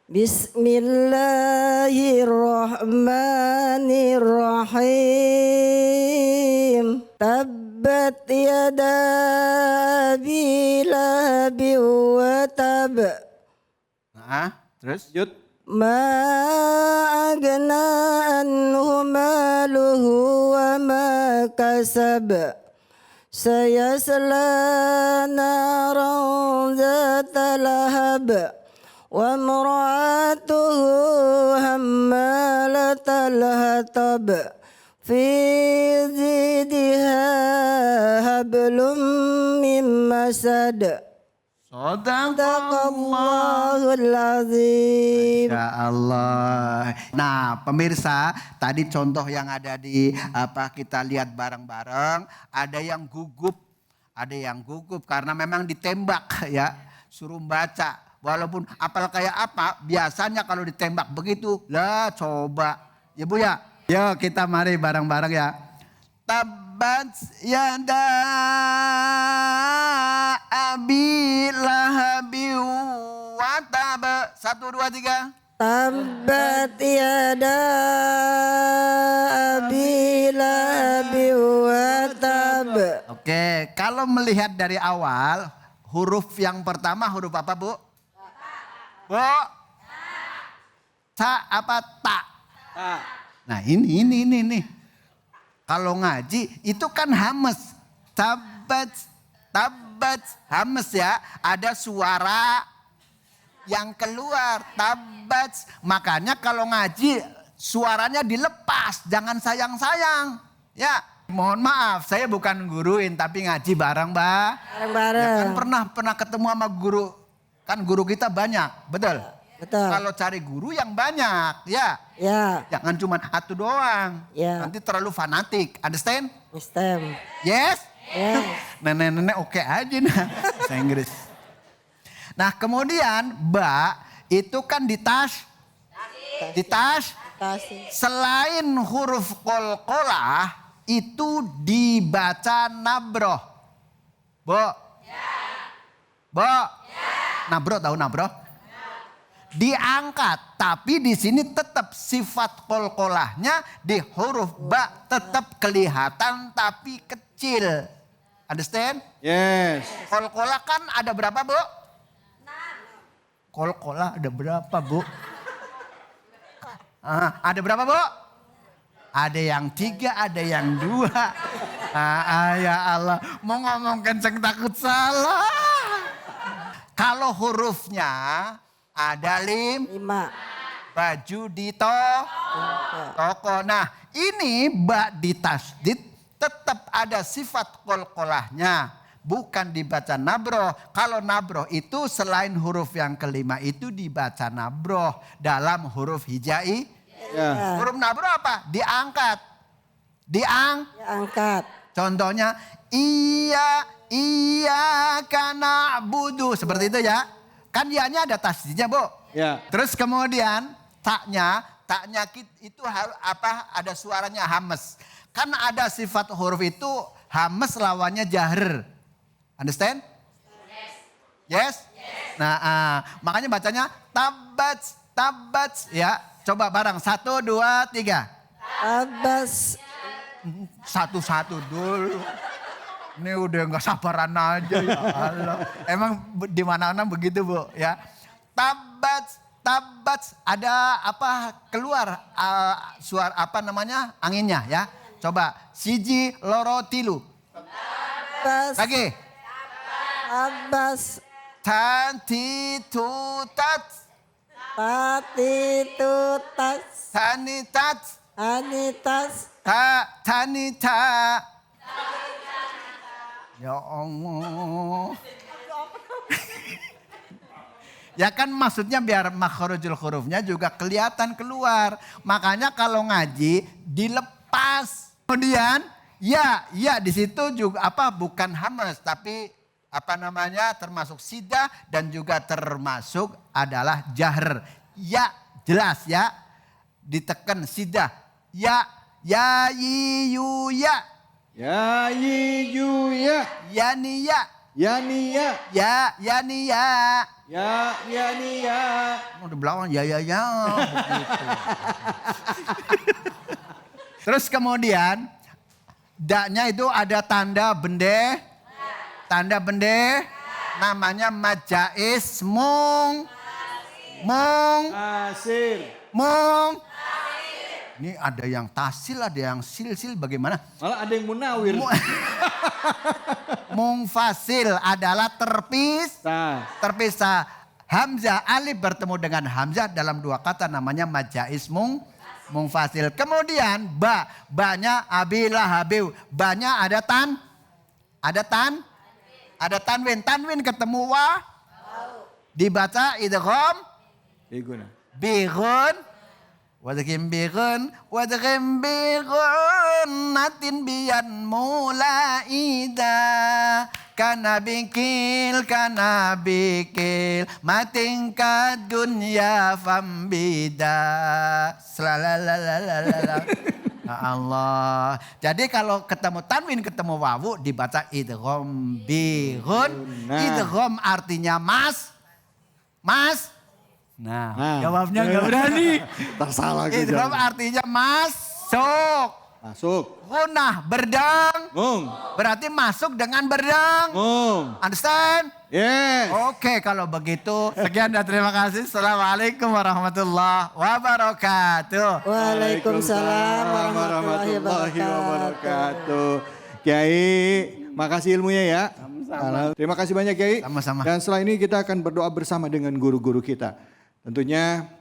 Bismillahirrahmanirrahim. Tabbat yada abi lahabi wa tab. Nah, terus? Yud. Ma agna anhu maluhu wa ma kasab. Sayasla naran zata lahab. Wa imra'atuhu hammalatal hatab. Fi jidha hablum mim masad. Sadaqallahul azim. Masya Allah. Nah pemirsa, tadi contoh yang ada di kita lihat bareng-bareng, ada yang gugup karena memang ditembak ya, suruh baca. Walaupun apal kayak apa, biasanya kalau ditembak begitu, lah coba. Ya Bu ya, yuk kita mari bareng-bareng ya. Tabbat yada abi lahabi wa tab. 1, 2, 3. Tabbat yada abi lahabin wa tab. Oke, kalau melihat dari awal, huruf yang pertama huruf apa, Bu? Bu? Ta apa tak? Nah ini. Kalau ngaji itu kan hames. Tabat hames ya. Ada suara yang keluar. Tabat. Makanya kalau ngaji suaranya dilepas. Jangan sayang-sayang. Ya, mohon maaf saya bukan guruin tapi ngaji bareng, Mbak. Bareng-bareng. Ya kan pernah ketemu sama guru. Kan guru kita banyak, betul? Betul. Kalau cari guru yang banyak, ya. Ya. Jangan cuma satu doang. Ya. Nanti terlalu fanatik. Understand? Understand. Yes? Yes. Nenek-nenek oke aja nah. Bahasa Inggris. Nah kemudian ba itu kan di tas. Di tas. Selain huruf qalqalah itu dibaca nabroh. Bo. Bo. Nabroh tahu nabroh? Diangkat, tapi di sini tetap sifat qalqalahnya di huruf ba tetap kelihatan tapi kecil. Understand? Yes. Qalqalah kan ada berapa, Bu? Qalqalah ada berapa, Bu? Ada berapa, Bu? Ada yang 3, ada yang 2. Ya Allah, mau ngomong kenceng takut salah. Kalau hurufnya ada 5. Baju di toko. Nah ini ba di tasdid tetap ada sifat qalqalahnya. Bukan dibaca nabroh. Kalau nabroh itu selain huruf yang kelima itu dibaca nabroh. Dalam huruf hijai. Ya. Huruf nabroh apa? Diangkat. Diangkat. Contohnya iya kana budu. Seperti itu ya. Kan ianya ada tasdidnya, Bu. Ya. Terus kemudian taknya itu ada suaranya hames. Kan ada sifat huruf itu hames lawannya jahr. Understand? Yes? Nah, makanya bacanya tabats ya. Coba bareng 1, 2, 3. Tabas. Satu-satu dulu. Ini udah nggak sabaran aja ya Allah. Emang di mana-mana begitu, Bu, ya. Tabats ada apa keluar suara apa namanya? Anginnya ya. Coba siji loro tilu. Tabas. Lagi. Tabas. Tanti tutat. Pati tutas. Tanitat. Anitas. Tanita. Ya Allah. Ya kan maksudnya biar makhrajul hurufnya juga kelihatan keluar. Makanya kalau ngaji dilepas. Kemudian ya di situ juga bukan hamas tapi termasuk sidah dan juga termasuk adalah jahr. Ya jelas ya. Ditekan sidah. Ya yu ya. Ya yu ya. Ya ni ya. Ya ni ya. Ya ni ya. Ya ni ya. Mau di belakang ya. Begitu. Terus kemudian daknya itu ada tanda bende. Tanda bende namanya majais mung. Ini ada yang tasil, ada yang silsil, bagaimana? Malah ada yang munawir. Mungfasil adalah terpisah. Hamzah alif bertemu dengan hamzah dalam 2 kata namanya majais mungfasil. Kemudian ba-nya abilah habiu. Ba-nya ada tanwin. Tanwin ketemu wa. Dibaca idgham bighun. Wadghim bighun natin biyan mulaida kana bikil mating ka dunya fambida. Ya Allah. Jadi kalau ketemu tanwin ketemu wawu dibaca idgham bighun. Idgham artinya mas. Nah, jawabnya nggak berani. Tersalah gitu. Idgham artinya masuk. Gunah berdang. Berarti masuk dengan berdang. Understand? Yes. Oke, kalau begitu sekian dan terima kasih. Assalamualaikum warahmatullahi wabarakatuh. Waalaikumsalam warahmatullahi wabarakatuh. Kiai, makasih ilmunya ya. Terima kasih banyak Kiai. Sama-sama. Dan setelah ini kita akan berdoa bersama dengan guru-guru kita. Tentunya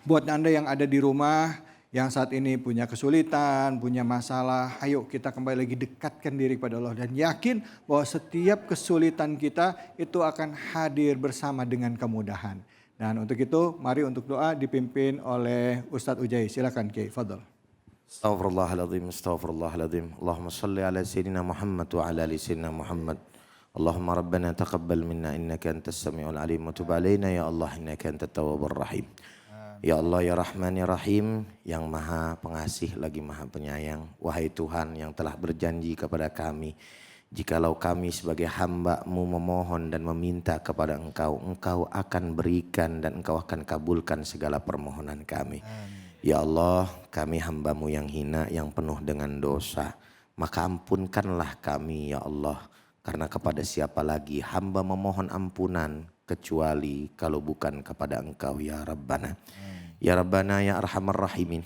buat Anda yang ada di rumah, yang saat ini punya kesulitan, punya masalah, ayo kita kembali lagi dekatkan diri kepada Allah. Dan yakin bahwa setiap kesulitan kita itu akan hadir bersama dengan kemudahan. Dan untuk itu mari untuk doa dipimpin oleh Ustadz Ujai. Silakan Kiai, fadhal. Astaghfirullahaladzim. Allahumma salli ala Sayyidina Muhammad wa ala ali Sayyidina Muhammad. Allahumma rabbana taqabbal minna innaka antas sami'ul alim wa tub alaina ya Allah innaka antat tawwabur rahim. Ya Allah ya Rahman ya Rahim, yang maha pengasih lagi maha penyayang. Wahai Tuhan yang telah berjanji kepada kami, jikalau kami sebagai hamba-Mu memohon dan meminta kepada Engkau, Engkau akan berikan dan Engkau akan kabulkan segala permohonan kami. Ya Allah, kami hamba-Mu yang hina, yang penuh dengan dosa. Maka ampunkanlah kami ya Allah. Karena kepada siapa lagi hamba memohon ampunan kecuali kalau bukan kepada Engkau ya Rabbana. Ya Rabbana ya Arhamar Rahimin,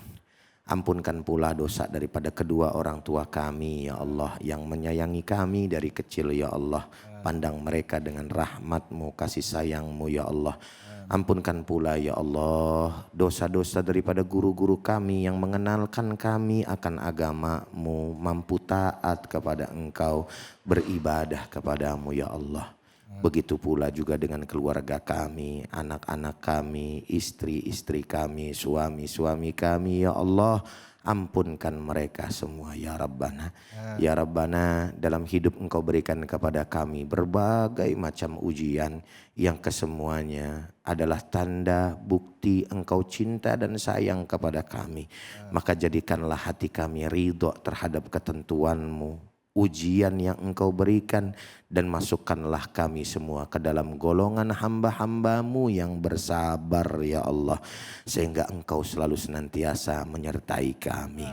ampunkan pula dosa daripada kedua orang tua kami ya Allah, yang menyayangi kami dari kecil ya Allah. Pandang mereka dengan rahmat-Mu, kasih sayang-Mu ya Allah. Ampunkan pula ya Allah dosa-dosa daripada guru-guru kami yang mengenalkan kami akan agama-Mu, mampu taat kepada Engkau, beribadah kepadamu ya Allah. Begitu pula juga dengan keluarga kami, anak-anak kami, istri-istri kami, suami-suami kami ya Allah. Ampunkan mereka semua ya Rabbana. Ya Rabbana, dalam hidup Engkau berikan kepada kami berbagai macam ujian yang kesemuanya adalah tanda bukti Engkau cinta dan sayang kepada kami. Maka jadikanlah hati kami ridho terhadap ketentuan-Mu, ujian yang Engkau berikan, dan masukkanlah kami semua ke dalam golongan hamba-hamba-Mu yang bersabar ya Allah, sehingga Engkau selalu senantiasa menyertai kami.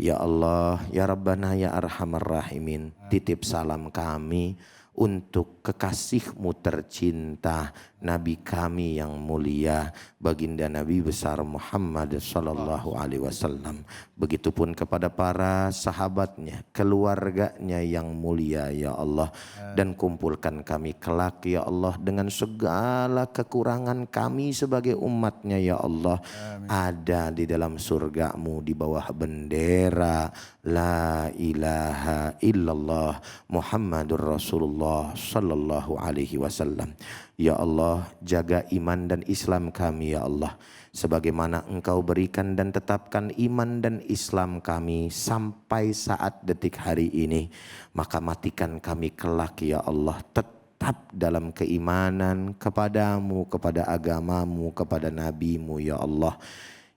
Ya Allah, ya Rabbana ya Arhamar Rahimin, titip salam kami untuk kekasih-Mu tercinta, Nabi kami yang mulia, baginda Nabi besar Muhammad sallallahu alaihi wasallam. Begitupun kepada para sahabatnya, keluarganya yang mulia ya Allah. Dan kumpulkan kami kelak ya Allah dengan segala kekurangan kami sebagai umatnya ya Allah. Ada di dalam surga-Mu di bawah bendera La ilaha illallah Muhammadur Rasulullah sallallahu alaihi wasallam. Ya Allah, jaga iman dan Islam kami ya Allah. Sebagaimana Engkau berikan dan tetapkan iman dan Islam kami sampai saat detik hari ini, maka matikan kami kelak ya Allah tetap dalam keimanan kepadamu, kepada agamamu, kepada nabimu ya Allah.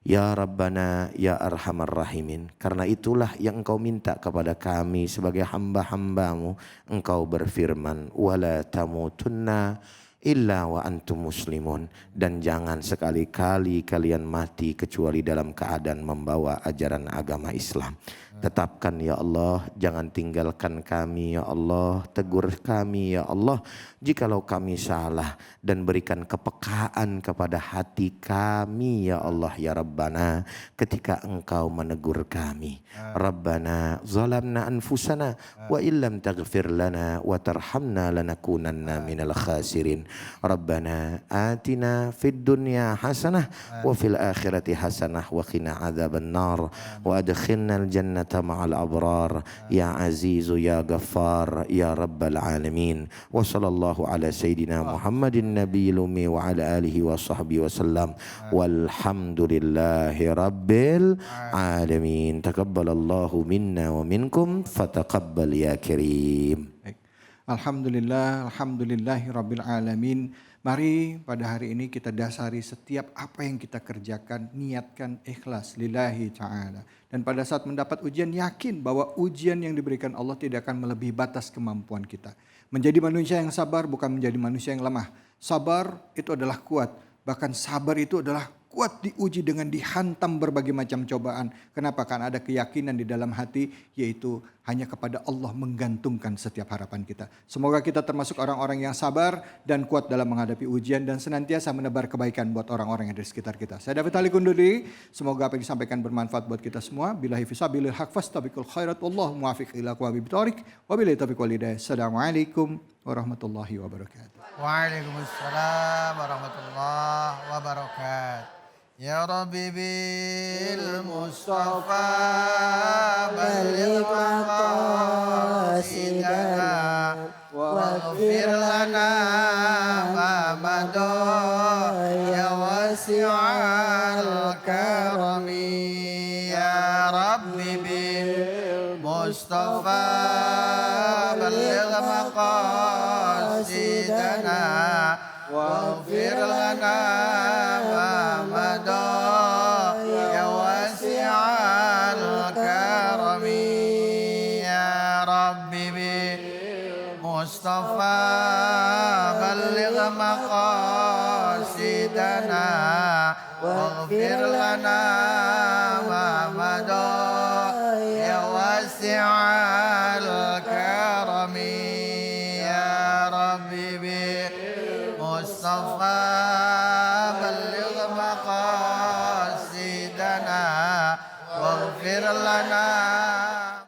Ya Rabbana ya Arhamar Rahimin, karena itulah yang Engkau minta kepada kami sebagai hamba-hamba-Mu. Engkau berfirman, wala tamutunna illa wa antum muslimun, dan jangan sekali-kali kalian mati kecuali dalam keadaan membawa ajaran agama Islam. Tetapkan ya Allah, jangan tinggalkan kami ya Allah, tegur kami ya Allah jikalau kami salah, dan berikan kepekaan kepada hati kami ya Allah ya Rabbana ketika Engkau menegur kami. Rabbana zalamna anfusana wa illam taghfir lana wa tarhamna lanakunanna minal khasirin. Rabbana atina fid dunya hasanah wa fil akhirati hasanah wa qina adzaban nar wa adkhilnal jannata ma'al abrar ya azizu ya ghaffar ya rabbal alamin. Wa sallallahu ala sayyidina Muhammadin nabiyil ummi wa ala alihi wa sahbihi wasallam. Walhamdulillahi rabbil alamin. Taqabbalallahu minna wa minkum fataqabbal ya karim. Alhamdulillah, alhamdulillahirabbil alamin. Mari pada hari ini kita dasari setiap apa yang kita kerjakan, niatkan ikhlas lillahi ta'ala. Dan pada saat mendapat ujian, yakin bahwa ujian yang diberikan Allah tidak akan melebihi batas kemampuan kita. Menjadi manusia yang sabar bukan menjadi manusia yang lemah. Sabar itu adalah kuat. Bahkan sabar itu adalah kuat diuji dengan dihantam berbagai macam cobaan. Kenapa? Karena ada keyakinan di dalam hati, yaitu hanya kepada Allah menggantungkan setiap harapan kita. Semoga kita termasuk orang-orang yang sabar dan kuat dalam menghadapi ujian dan senantiasa menebar kebaikan buat orang-orang yang ada di sekitar kita. Saya David Ali undur diri. Semoga apa yang disampaikan bermanfaat buat kita semua. Billahi fisabilil haq fastabiqul khairat wallahu muwaffiq ila aqwamit thoriq. Wabillahi taufiq wal hidayah. Assalamualaikum warahmatullahi wabarakatuh. Waalaikumsalam warahmatullahi wabarakatuh. Ya Rabbi bil Mustafa balligh maqasidana waghfir lana ma madha ya wasi'al karami. Ya Rabbi bil Mustafa balligh maqasidana waghfir lana ma madha ya wasi'al karami. Ya Rabbi bil Mustafa balligh maqasidana waghfir lana ma madha ya wasi'al karami. Ya Rabbi bil Mustafa balligh maqasidana waghfir lana